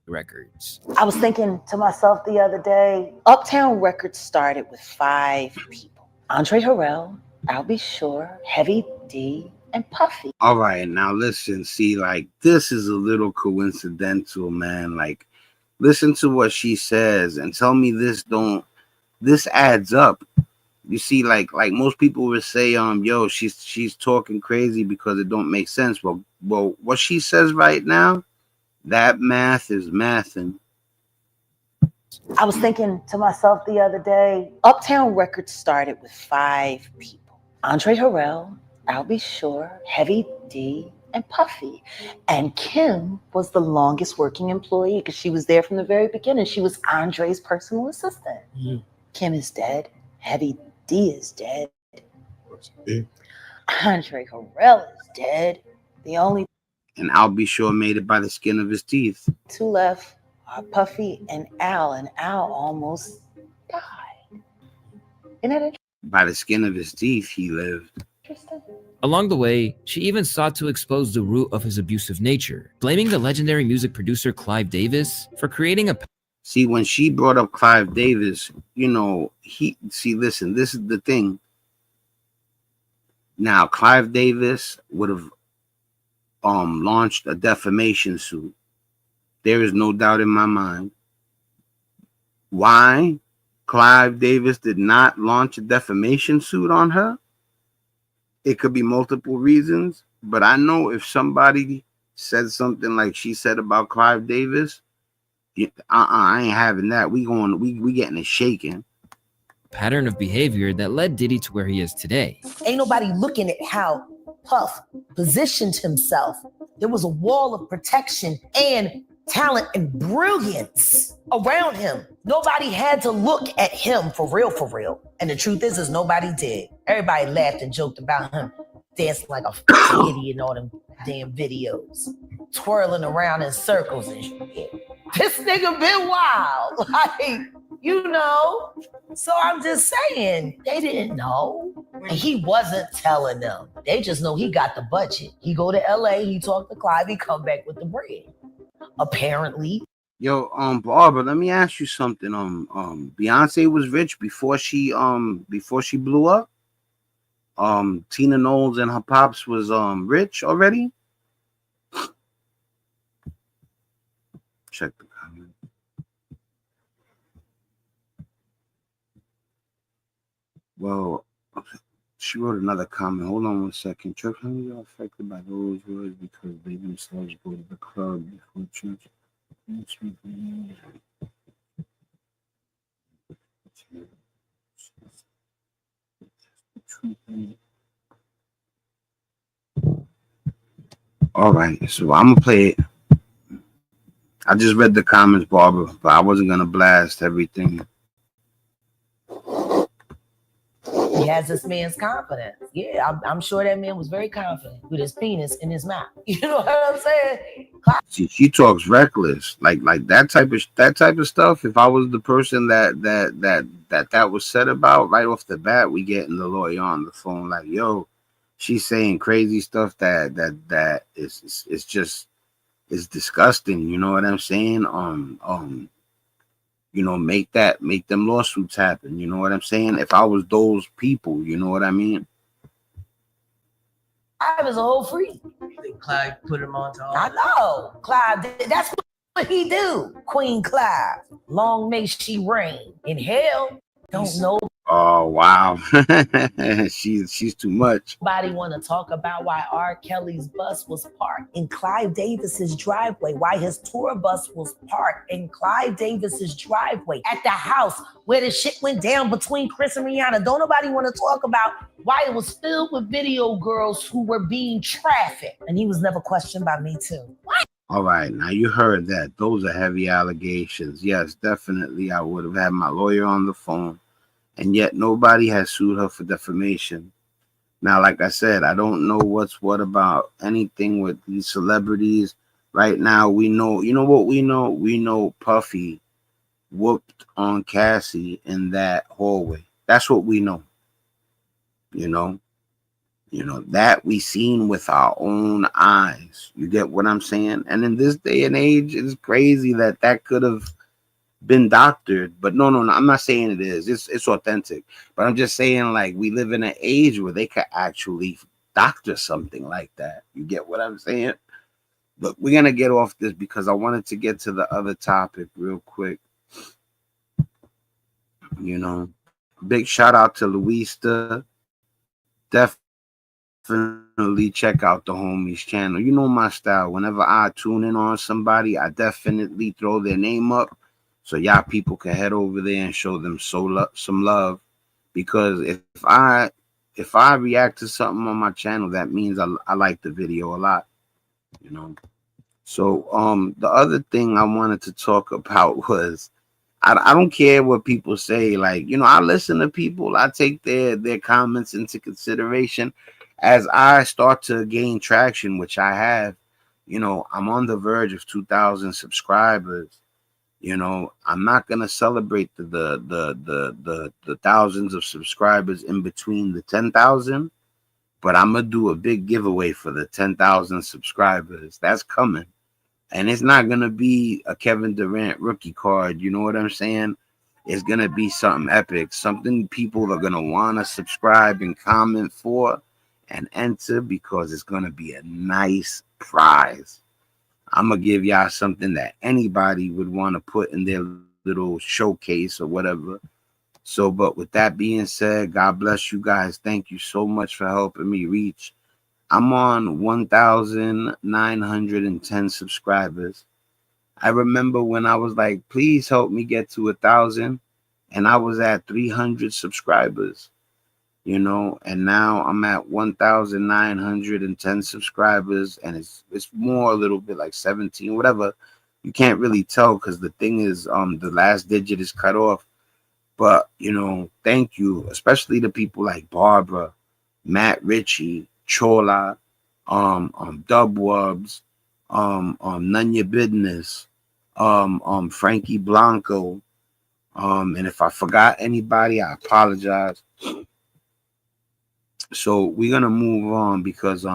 Records. I was thinking to myself the other day, Uptown Records started with 5 people. Andre Harrell, I'll Be Sure, Heavy D, and Puffy. All right, now listen, see, like, this is a little coincidental, man. Like, listen to what she says and tell me this adds up. You see, like most people would say, yo, she's talking crazy because it don't make sense. Well, what she says right now, that math is mathing. I was thinking to myself the other day, Uptown Records started with 5 people. Andre Harrell, I'll Be Sure, Heavy D, and Puffy. And Kim was the longest working employee because she was there from the very beginning. She was Andre's personal assistant. Mm-hmm. Kim is dead. Heavy D is dead. Andre Harrell is dead. The only And I'll Be Sure made it by the skin of his teeth. 2 left are Puffy and Al almost died. Isn't that interesting? By the skin of his teeth, he lived. Along the way, she even sought to expose the root of his abusive nature, blaming the legendary music producer Clive Davis for creating a... See, when she brought up Clive Davis, listen, this is the thing. Now, Clive Davis would have launched a defamation suit. There is no doubt in my mind. Why Clive Davis did not launch a defamation suit on her? It could be multiple reasons, but I know if somebody said something like she said about Clive Davis, I ain't having that. We getting it shaken. Pattern of behavior that led Diddy to where he is today. Ain't nobody looking at how Puff positioned himself. There was a wall of protection and talent and brilliance around him. Nobody had to look at him for real. And the truth is nobody did. Everybody laughed and joked about him dancing like a idiot in all them damn videos, twirling around in circles and shit. This nigga been wild, So I'm just saying, they didn't know. And he wasn't telling them. They just know he got the budget. He go to LA, he talk to Clive, he come back with the bread. Apparently. Yo, Barbara, let me ask you something. Beyonce was rich before she blew up. Tina Knowles and her pops was rich already. Check the comment. Well, she wrote another comment. Hold on one second. Church families are affected by those words because they themselves go to the club before church. All right, so I'm gonna play it. I just read the comments, Barbara, but I wasn't gonna blast everything. He has this man's confidence. Yeah, I'm sure that man was very confident with his penis in his mouth. You know what I'm saying? She talks reckless, like that type of stuff. If I was the person that was said about right off the bat, we getting the lawyer on the phone, like, yo, she's saying crazy stuff that is just is disgusting. You know what I'm saying? Make them lawsuits happen. You know what I'm saying? If I was those people, you know what I mean? I was a whole freak. You think Clive put him on to all I know. Clive, that's what he do. Queen Clive. Long may she reign. In hell, don't know. Oh, wow. she's too much. Nobody want to talk about why R. Kelly's bus was parked in Clive Davis's driveway, why his tour bus was parked in Clive Davis's driveway at the house where the shit went down between Chris and Rihanna. Don't nobody want to talk about why it was filled with video girls who were being trafficked. And he was never questioned by Me Too. What? All right, now you heard that. Those are heavy allegations. Yes, definitely. I would have had my lawyer on the phone. And yet nobody has sued her for defamation. Now, like I said, I don't know what's what about anything with these celebrities. Right now, we know, you know what we know? We know Puffy whooped on Cassie in that hallway. That's what we know. You You know, that we seen with our own eyes. You get what I'm saying? And in this day and age, it's crazy that that could have been doctored. But no, I'm not saying it is. It's authentic. But I'm just saying, like, we live in an age where they could actually doctor something like that. You get what I'm saying? But we're gonna get off this because I wanted to get to the other topic real quick. You know, big shout out to Luista. Definitely check out the homies channel. You know my style. Whenever I tune in on somebody, I definitely throw their name up so y'all people can head over there and show them some love. Because if I react to something on my channel, that means I like the video a lot. You know. So the other thing I wanted to talk about was I don't care what people say. Like, you know, I listen to people. I take their comments into consideration as I start to gain traction, which I have. You know, I'm on the verge of 2,000 subscribers. You know, I'm not gonna celebrate the thousands of subscribers in between the 10,000, but I'm gonna do a big giveaway for the 10,000 subscribers. That's coming. And it's not going to be a Kevin Durant rookie card. You know what I'm saying? It's going to be something epic, something people are going to want to subscribe and comment for and enter because it's going to be a nice prize. I'm going to give y'all something that anybody would want to put in their little showcase or whatever. So, but with that being said, God bless you guys. Thank you so much for helping me reach. I'm on 1,910 subscribers. I remember when I was like, please help me get to 1,000. And I was at 300 subscribers, you know, and now I'm at 1,910 subscribers. And it's more a little bit like 17, whatever. You can't really tell because the thing is, the last digit is cut off. But, you know, thank you, especially the people like Barbara, Matt Ritchie, Chola, Dub Wubs, None Your Business, Frankie Blanco, and if I forgot anybody, I apologize. So we're gonna move on because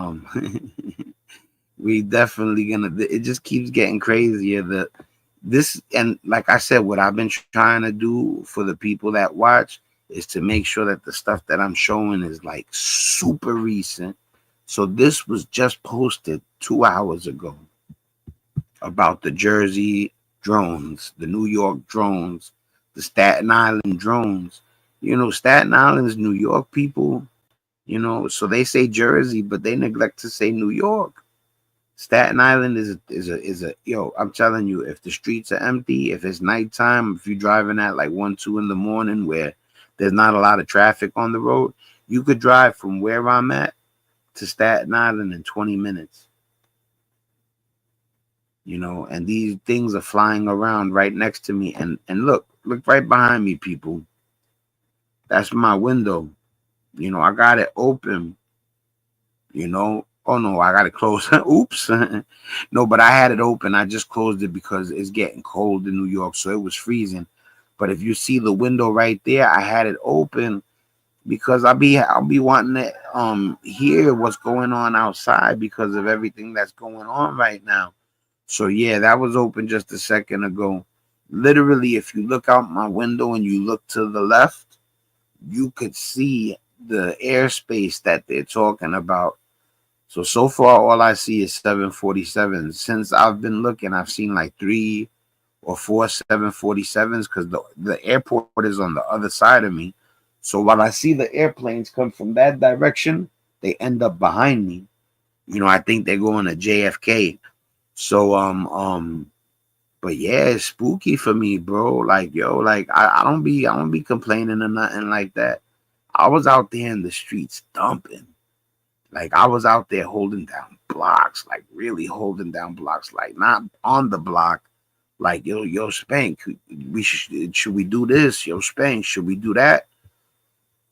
we definitely gonna. It just keeps getting crazier. And like I said, what I've been trying to do for the people that watch is to make sure that the stuff that I'm showing is like super recent. So this was just posted 2 hours ago about the Jersey drones, the New York drones, the Staten Island drones. You know, Staten Island is New York, people. You know, so they say Jersey, but they neglect to say New York. Staten Island is a yo. I'm telling you, if the streets are empty, if it's nighttime, if you're driving at like 1, 2 in the morning, where there's not a lot of traffic on the road, you could drive from where I'm at to Staten Island in 20 minutes. You know, and these things are flying around right next to me. And look right behind me, people. That's my window. You know, I got it open. You know, oh no, I got it closed. Oops. No, but I had it open. I just closed it because it's getting cold in New York, so it was freezing. But if you see the window right there, I had it open because I'll be wanting to hear what's going on outside because of everything that's going on right now. So yeah, that was open just a second ago. Literally, if you look out my window and you look to the left, you could see the airspace that they're talking about. So far, all I see is 747. Since I've been looking, I've seen like 3 or 4 747s because the airport is on the other side of me. So while I see the airplanes come from that direction, they end up behind me. You know, I think they're going to JFK. So but yeah, it's spooky for me, bro. Like, yo, like I don't be complaining or nothing like that. I was out there in the streets dumping. Like I was out there holding down blocks, like really holding down blocks, like not on the block. Like, yo, Spank, should we do this? Yo, Spank, should we do that?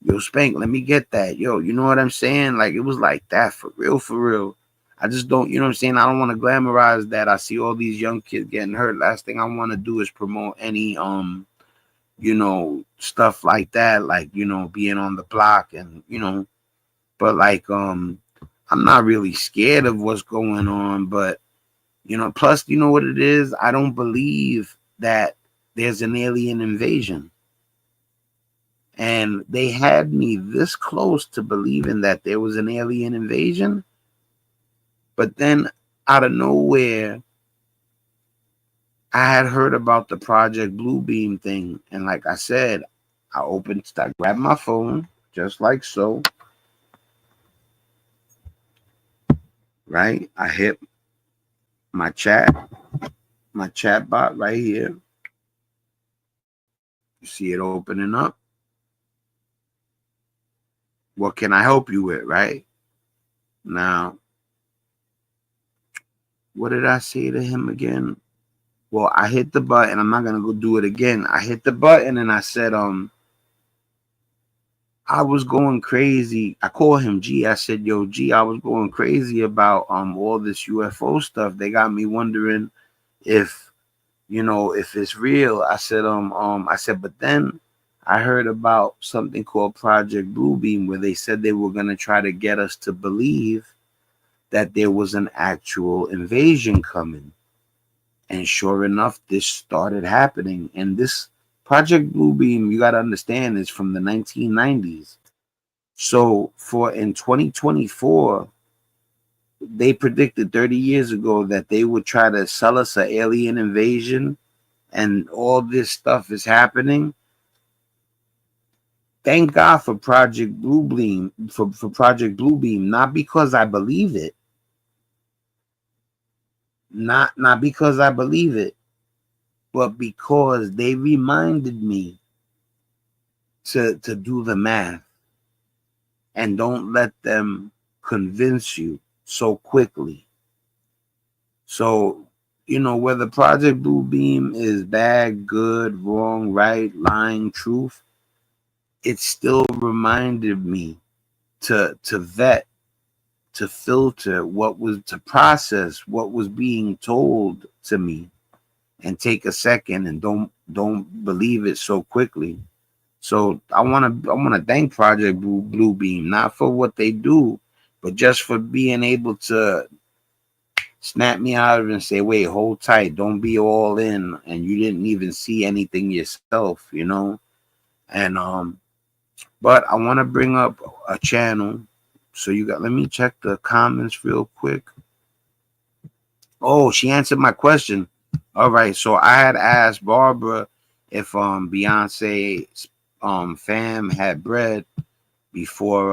Yo, Spank, let me get that. Yo, you know what I'm saying? Like, it was like that for real, for real. I just don't, you know what I'm saying? I don't want to glamorize that. I see all these young kids getting hurt. Last thing I want to do is promote any, you know, stuff like that. Like, you know, being on the block and, you know, But like, I'm not really scared of what's going on. But plus, you know what it is? I don't believe that there's an alien invasion. And they had me this close to believing that there was an alien invasion. But then out of nowhere, I had heard about the Project Bluebeam thing. And like I said, I grabbed my phone, just like so. Right? I hit my chat bot right here. You see it opening up. What can I help you with, right? Now, what did I say to him again? Well, I hit the button. I'm not gonna go do it again. I hit the button and I said, I was going crazy. I called him G. I said, yo, G, I was going crazy about all this UFO stuff. They got me wondering if it's real. I said, but then I heard about something called Project Bluebeam, where they said they were gonna try to get us to believe that there was an actual invasion coming. And sure enough, this started happening. And this Project Bluebeam, you got to understand, is from the 1990s. So in 2024, they predicted 30 years ago that they would try to sell us an alien invasion, and all this stuff is happening. Thank God for Project Bluebeam, for Project Bluebeam, not because I believe it. Not because I believe it, but because they reminded me to do the math, and don't let them convince you so quickly. So, whether Project Bluebeam is bad, good, wrong, right, lying, truth, it still reminded me to vet, to filter to process what was being told to me, and take a second and don't believe it so quickly. So I want to thank Project Bluebeam, not for what they do, but just for being able to snap me out of it and say, wait, hold tight, don't be all in, and you didn't even see anything yourself, And but I want to bring up a channel. So let me check the comments real quick. Oh, she answered my question. All right, so I had asked Barbara if Beyonce fam had bread before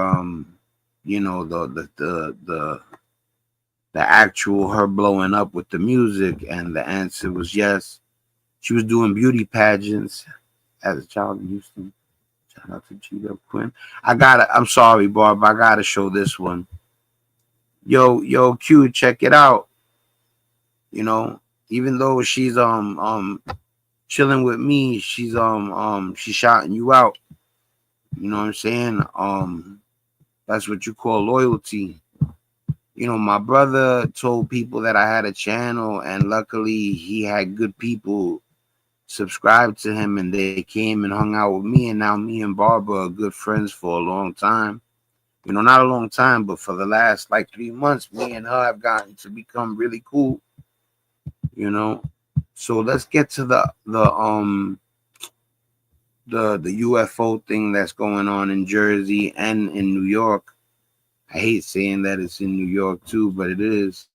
the actual her blowing up with the music, and the answer was yes. She was doing beauty pageants as a child in Houston. Shout out to G-Dub Quinn. I'm sorry, Barb, I gotta show this one. Yo, Q, check it out. Even though she's chilling with me, she's shouting you out. You know what I'm saying? That's what you call loyalty. My brother told people that I had a channel, and luckily he had good people subscribe to him, and they came and hung out with me, and now me and Barbara are good friends for a long time. Not a long time, but for the last like 3 months, me and her have gotten to become really cool. So let's get to the UFO thing that's going on in Jersey and in New York. I hate saying that it's in New York too, but it is.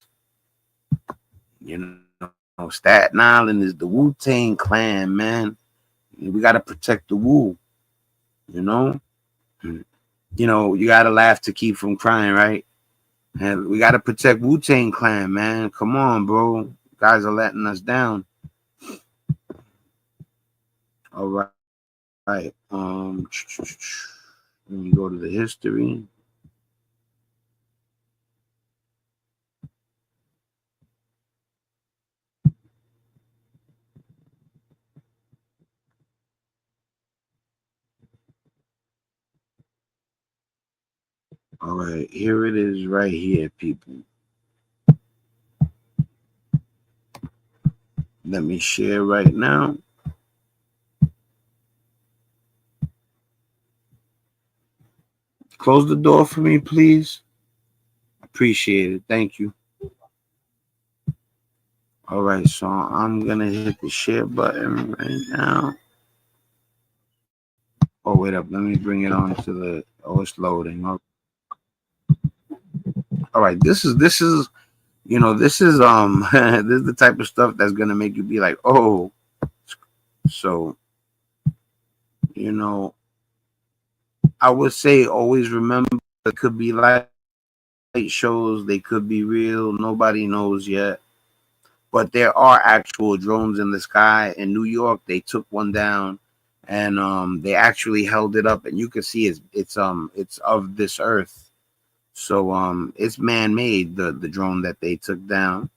Staten Island is the Wu-Tang Clan, man. We got to protect the Wu. You got to laugh to keep from crying, right? And we got to protect Wu-Tang Clan, man. Come on, bro. Guys are letting us down. All right. Let me go to the history. All right, here it is right here, people. Let me share right now. Close the door for me, please. Appreciate it. Thank you. All right, so I'm gonna hit the share button right now. Oh, wait up. Let me bring it on to the. Oh, it's loading. All right, this is this is this is this is the type of stuff that's gonna make you be like, oh. So, I would say always remember it could be light shows, they could be real. Nobody knows yet. But there are actual drones in the sky. In New York, they took one down, and they actually held it up, and you can see it's of this earth. So it's man-made, the drone that they took down.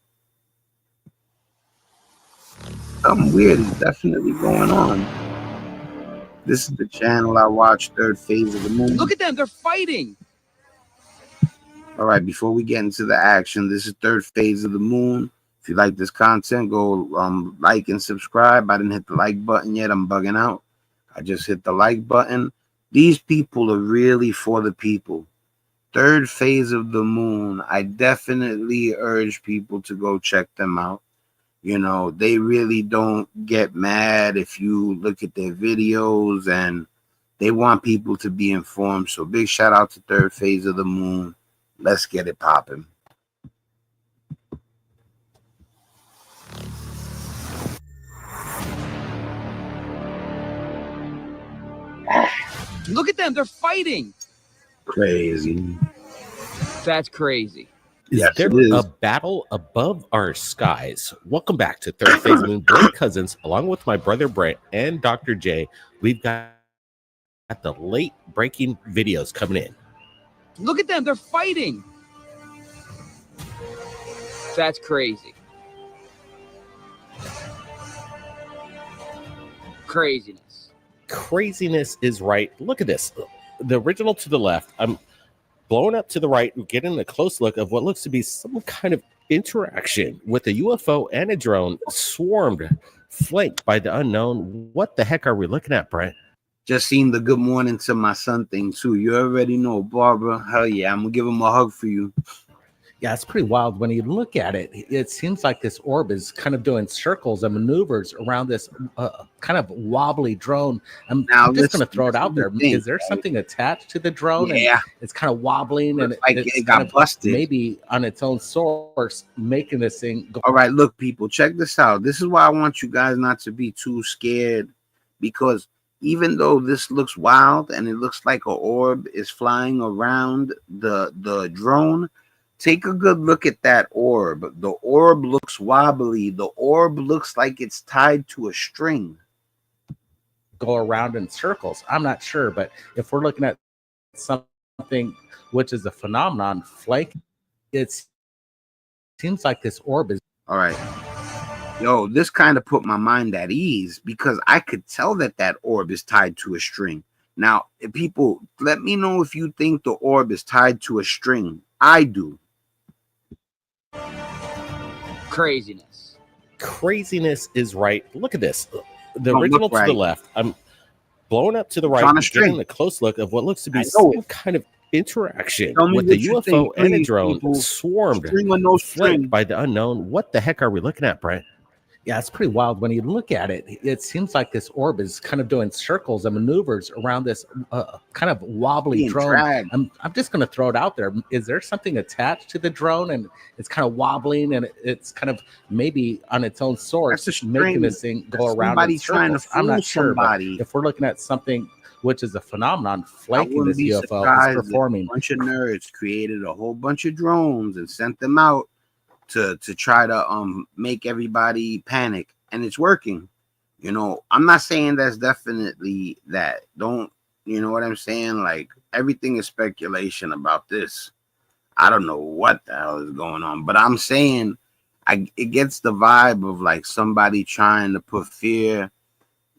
Something weird is definitely going on. This is the channel I watch, Third Phase of the Moon. Look at them, they're fighting. All right, before we get into the action, this is Third Phase of the Moon. If you like this content, go like and subscribe. I didn't hit the like button yet. I'm bugging out. I just hit the like button. These people are really for the people. Third Phase of the Moon. I definitely urge people to go check them out. They really don't get mad if you look at their videos, and they want people to be informed. So big shout out to Third Phase of the Moon. Let's get it popping. Look at them, they're fighting. Crazy. That's crazy. Is Yes, there it is. a battle above our skies? Welcome back to Third Phase Moon. Brent Cousins, along with my brother Brent and Dr. J. We've got the late breaking videos coming in. Look at them, they're fighting. That's crazy. Craziness. Craziness is right. Look at this. The original to the left. I'm blowing up to the right. We're getting a close look of what looks to be some kind of interaction with a UFO and a drone swarmed, flanked by the unknown. What the heck are we looking at, Brent? Just seen the good morning to my son thing too. You already know, Barbara. Hell yeah, I'm gonna give him a hug for you. Yeah, it's pretty wild. When you look at it, it seems like this orb is kind of doing circles and maneuvers around this kind of wobbly drone. I'm just going to throw it out there. Is there something attached to the drone? Yeah. And it's kind of wobbling, and it got busted. Maybe on its own source, making this thing go. All right, look, people, check this out. This is why I want you guys not to be too scared, because even though this looks wild and it looks like an orb is flying around the drone, take a good look at that orb. The orb looks wobbly. The orb looks like it's tied to a string. Go around in circles. I'm not sure, but if we're looking at something which is a phenomenon, it seems like this orb is. All right. Yo, this kind of put my mind at ease, because I could tell that orb is tied to a string. Now, people, let me know if you think the orb is tied to a string. I do. Craziness. Craziness is right. Look at this. The original to the left. I'm blowing up to the right. Getting a close look of what looks to be some kind of interaction with the UFO and a drone swarmed, flanked by the unknown. What the heck are we looking at, Brent? Yeah, it's pretty wild. When you look at it, it seems like this orb is kind of doing circles and maneuvers around this kind of wobbly drone. I'm just going to throw it out there. Is there something attached to the drone, and it's kind of wobbling, and it's kind of maybe on its own source making this thing go around in circles? I'm not sure, but if we're looking at something which is a phenomenon flanking this UFO, is performing. A bunch of nerds created a whole bunch of drones and sent them out to try to make everybody panic, and it's working. I'm not saying that's definitely that. Don't, you know what I'm saying? Like, everything is speculation about this. I don't know what the hell is going on, but I'm saying it gets the vibe of like somebody trying to put fear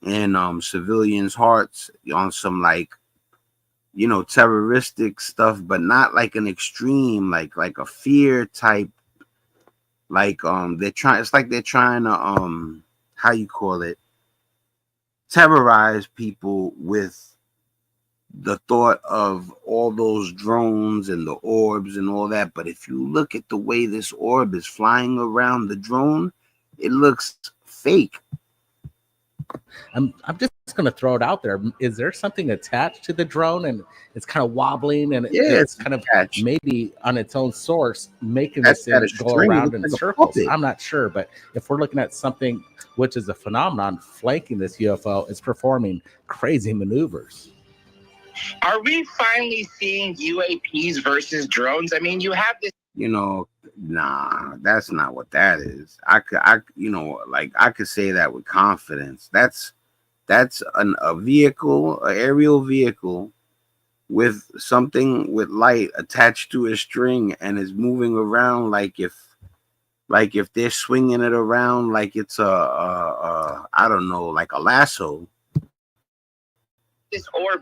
in civilians' hearts on some, like, terroristic stuff, but not like an extreme, like a fear type. Like it's like they're trying to how you call it, terrorize people with the thought of all those drones and the orbs and all that. But if you look at the way this orb is flying around the drone, it looks fake. I'm just going to throw it out there. Is there something attached to the drone and it's kind of wobbling and it's kind of attached, maybe on its own source, making this thing go around in circles? I'm not sure, but if we're looking at something which is a phenomenon flanking this UFO, it's performing crazy maneuvers. Are we finally seeing UAPs versus drones? I mean, you have this. You know, nah, that's not what that is. I could say that with confidence. That's a vehicle, an aerial vehicle with something with light attached to a string and is moving around like if they're swinging it around like it's I don't know, like a lasso. This orb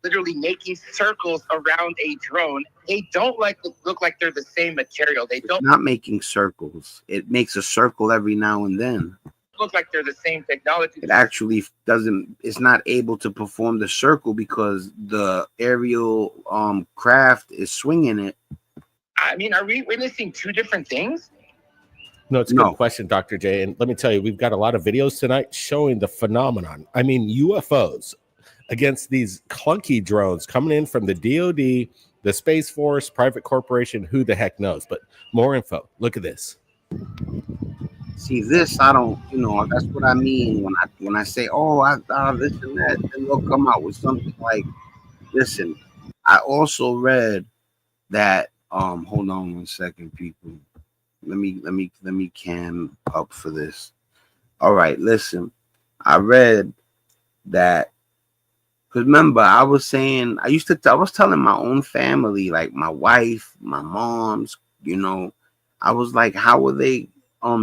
literally making circles around a drone. They don't look like they're the same material. They don't. It's not making circles. It makes a circle every now and then. Look like they're the same technology. It actually doesn't. It's not able to perform the circle because the aerial craft is swinging it. I mean, are we witnessing two different things? No, it's a good question, Dr. J. And let me tell you, we've got a lot of videos tonight showing the phenomenon. I mean, UFOs against these clunky drones coming in from the DoD, the Space Force, private corporation, who the heck knows? But more info. Look at this. See, this, I don't, that's what I mean when I say, oh, I this and that. Then they'll come out with something like, listen, I also read that, hold on 1 second, people. Let me cam up for this. All right, listen. I read that, because remember, I was telling my own family, like my wife, my mom's, I was like, how are they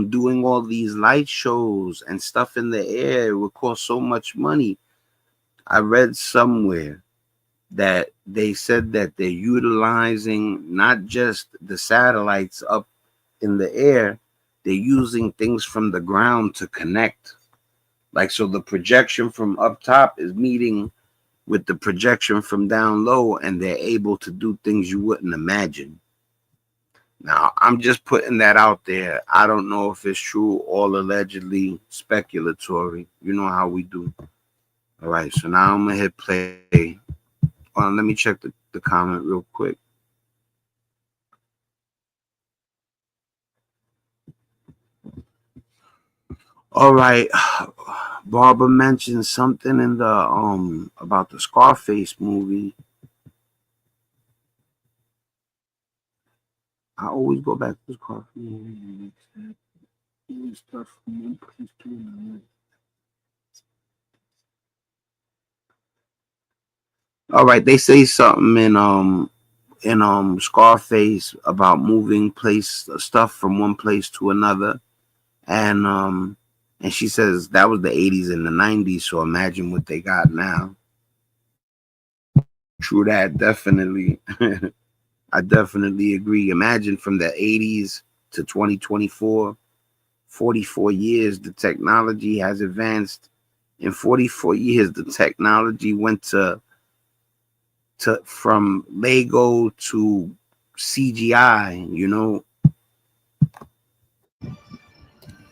doing all these light shows and stuff in the air? It would cost so much money. I read somewhere that they said that they're utilizing not just the satellites up in the air, they're using things from the ground to connect. Like, so the projection from up top is meeting with the projection from down low, and they're able to do things you wouldn't imagine. Now, I'm just putting that out there. I don't know if it's true, all allegedly speculatory. You know how we do. All right, so now I'm going to hit play. Let me check the comment real quick. All right. Barbara mentioned something in the about the Scarface movie. I always go back to the Scarface movie. All right, they say something in Scarface about moving stuff from one place to another, and she says that was the 80s and the 90s, so imagine what they got now. True that, definitely. I definitely agree. Imagine from the 80s to 2024, 44 years, the technology has advanced. In 44 years, the technology went to from Lego to CGI,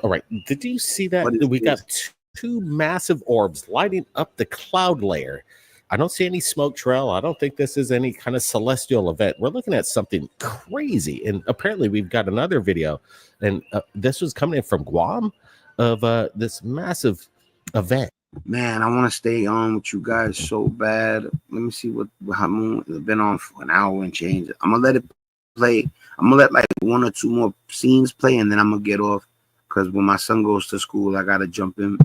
All right. Did you see that? We got two massive orbs lighting up the cloud layer. I don't see any smoke trail. I don't think this is any kind of celestial event. We're looking at something crazy. And apparently we've got another video. And this was coming in from Guam of this massive event. Man, I want to stay on with you guys so bad. Let me see how long it's been on for, an hour and change. I'm going to let it play. I'm going to let like 1 or 2 more scenes play, and then I'm going to get off. Because when my son goes to school, I got to jump in.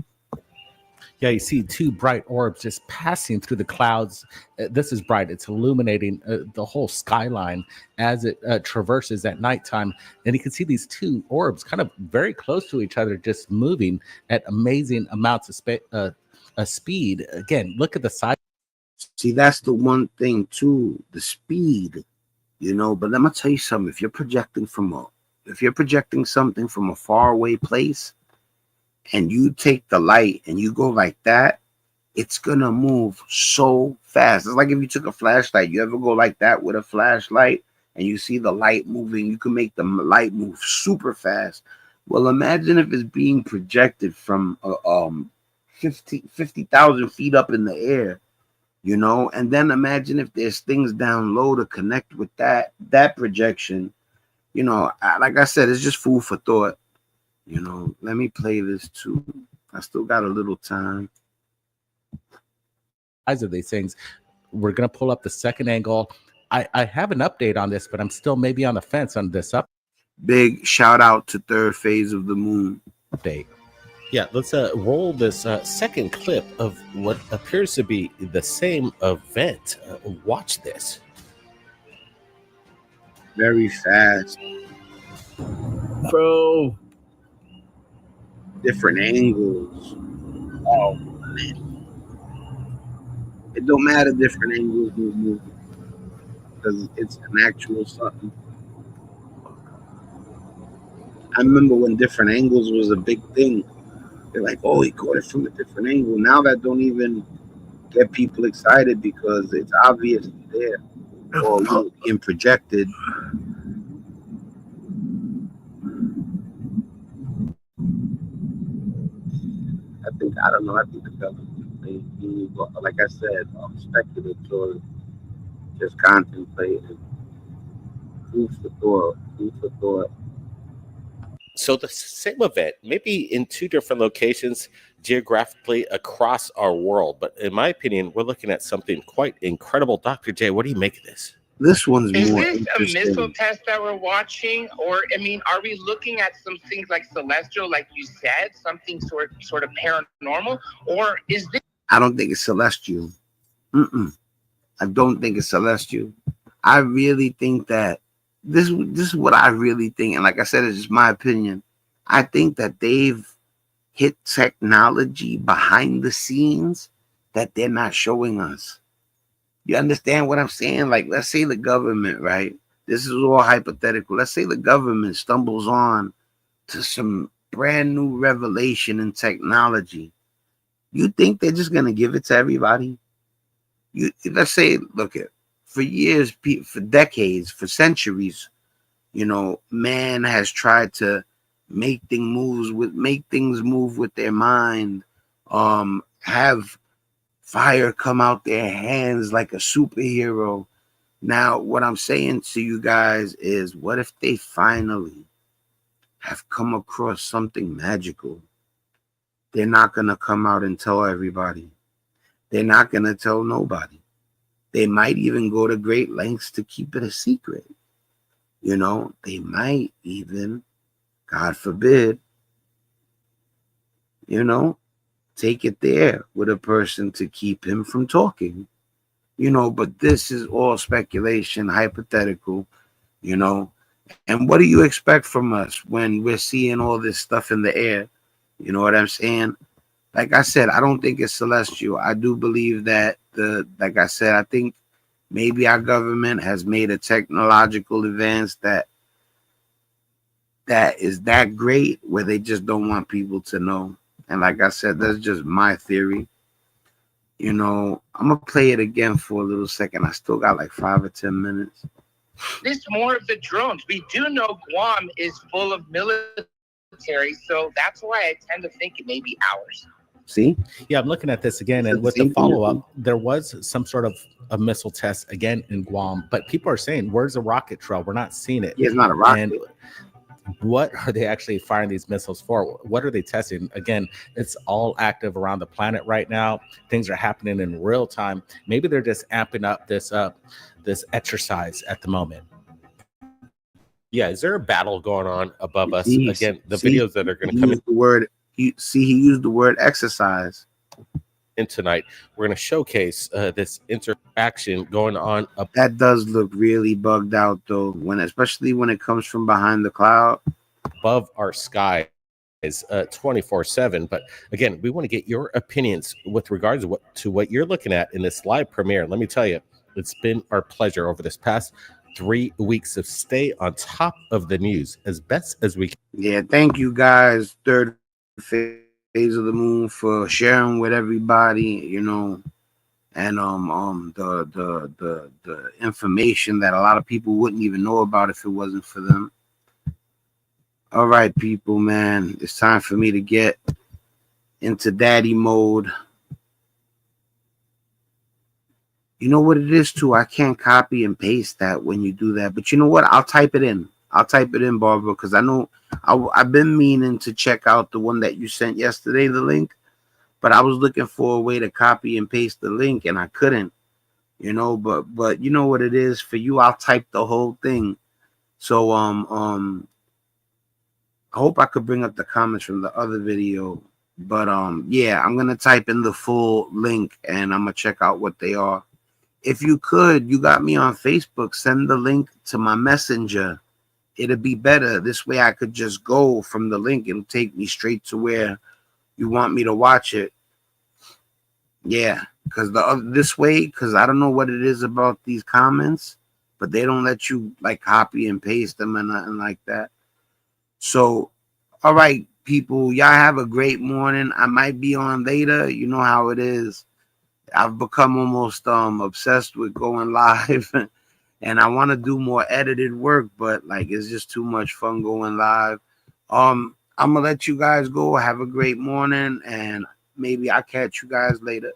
Yeah, you see 2 bright orbs just passing through the clouds. This is bright. It's illuminating the whole skyline as it traverses at nighttime. And you can see these 2 orbs kind of very close to each other, just moving at amazing amounts of speed. Again, look at the size. See, that's the one thing, too, the speed, But let me tell you something. If you're projecting something from a faraway place, and you take the light and you go like that, it's gonna move so fast. It's like if you took a flashlight. You ever go like that with a flashlight and you see the light moving? You can make the light move super fast. Well, imagine if it's being projected from 50,000 feet up in the air, you know, and then imagine if there's things down low to connect with that projection. You know, like I said, it's just food for thought. You know, let me play this too. I still got a little time. Of these things, we're gonna pull up the second angle. I have an update on this, but I'm still maybe on the fence on this Big shout out to third phase of the moon update. Yeah, let's roll this second clip of what appears to be the same event. Watch this. Very fast, Bro. different angles. Oh man. It don't matter, different angles move because it's an actual something. I remember when different angles was a big thing. They're like, oh, he caught it from a different angle. Now that don't even get people excited because it's obviously there or being projected. I don't know. I think the government, like I said, speculative, just contemplating. Food for thought. Food for thought. So the same event, maybe in two different locations geographically across our world. But in my opinion, we're looking at something quite incredible. Dr. J, what do you make of this? This one's Is more this a interesting. missile test that we're watching? Or, I mean, are we looking at some things like celestial, like you said, something sort of paranormal? Or is this... I don't think it's celestial. I don't think it's celestial. I really think that this is what I really think. And like I said, it's just my opinion. I think that they've hit technology behind the scenes that they're not showing us. You understand what I'm saying? Like, let's say the government, right? This is all hypothetical. Let's say the government stumbles on to some brand new revelation in technology. You think they're just going to give it to everybody? Let's say, look at, for years, for decades, for centuries, you know, man has tried to make things move with their mind, have fire come out their hands like a superhero. Now, what I'm saying to you guys is, what if they finally have come across something magical? They're not going to come out and tell everybody. They're not going to tell nobody. They might even go to great lengths to keep it a secret. You know, they might even, God forbid, you know, take it there with a person to keep him from talking. You know, but this is all speculation, hypothetical, you know. And what do you expect from us when we're seeing all this stuff in the air? You know what I'm saying? Like I said, I don't think it's celestial. I do believe that like I said, I think maybe our government has made a technological advance that is that great where they just don't want people to know. And like I said, that's just my theory. You know, I'm going to play it again for a little second. I still got like 5 or 10 minutes. This more of the drones. We do know Guam is full of military, so that's why I tend to think it may be ours. See? Yeah, I'm looking at this again, and with the follow-up, there was some sort of a missile test again in Guam, but people are saying, where's the rocket trail? We're not seeing it. Yeah, it's not a rocket. And what are they actually firing these missiles for? What are they testing? Again, it's all active around the planet right now. Things are happening in real time. Maybe they're just amping up this exercise at the moment. Yeah, is there a battle going on above us? Again, the videos that are going to come in the word. He used the word exercise. In tonight, we're going to showcase this interaction going on. That does look really bugged out, though, especially when it comes from behind the cloud. Above our sky is 24/7. But again, we want to get your opinions with regards to what you're looking at in this live premiere. Let me tell you, it's been our pleasure over this past 3 weeks of stay on top of the news as best as we can. Yeah, thank you guys. Third phase Days of the Moon for sharing with everybody, you know, and the information that a lot of people wouldn't even know about if it wasn't for them. All right, people, man, it's time for me to get into daddy mode. You know what it is too? I can't copy and paste that when you do that, but you know what? I'll type it in. I'll type it in, Barbara, because I know I've been meaning to check out the one that you sent yesterday, the link, but I was looking for a way to copy and paste the link and I couldn't, you know, but you know what it is for you. I'll type the whole thing. So, I hope I could bring up the comments from the other video, but, yeah, I'm going to type in the full link and I'm going to check out what they are. If you could, you got me on Facebook, send the link to my messenger. It'd be better. This way I could just go from the link and take me straight to where you want me to watch it. Yeah, because this way, because I don't know what it is about these comments, but they don't let you like copy and paste them and nothing like that. So, all right, people, y'all have a great morning. I might be on later. You know how it is. I've become almost obsessed with going live. And I want to do more edited work, but like it's just too much fun going live. I'm gonna let you guys go. Have a great morning, and maybe I'll catch you guys later.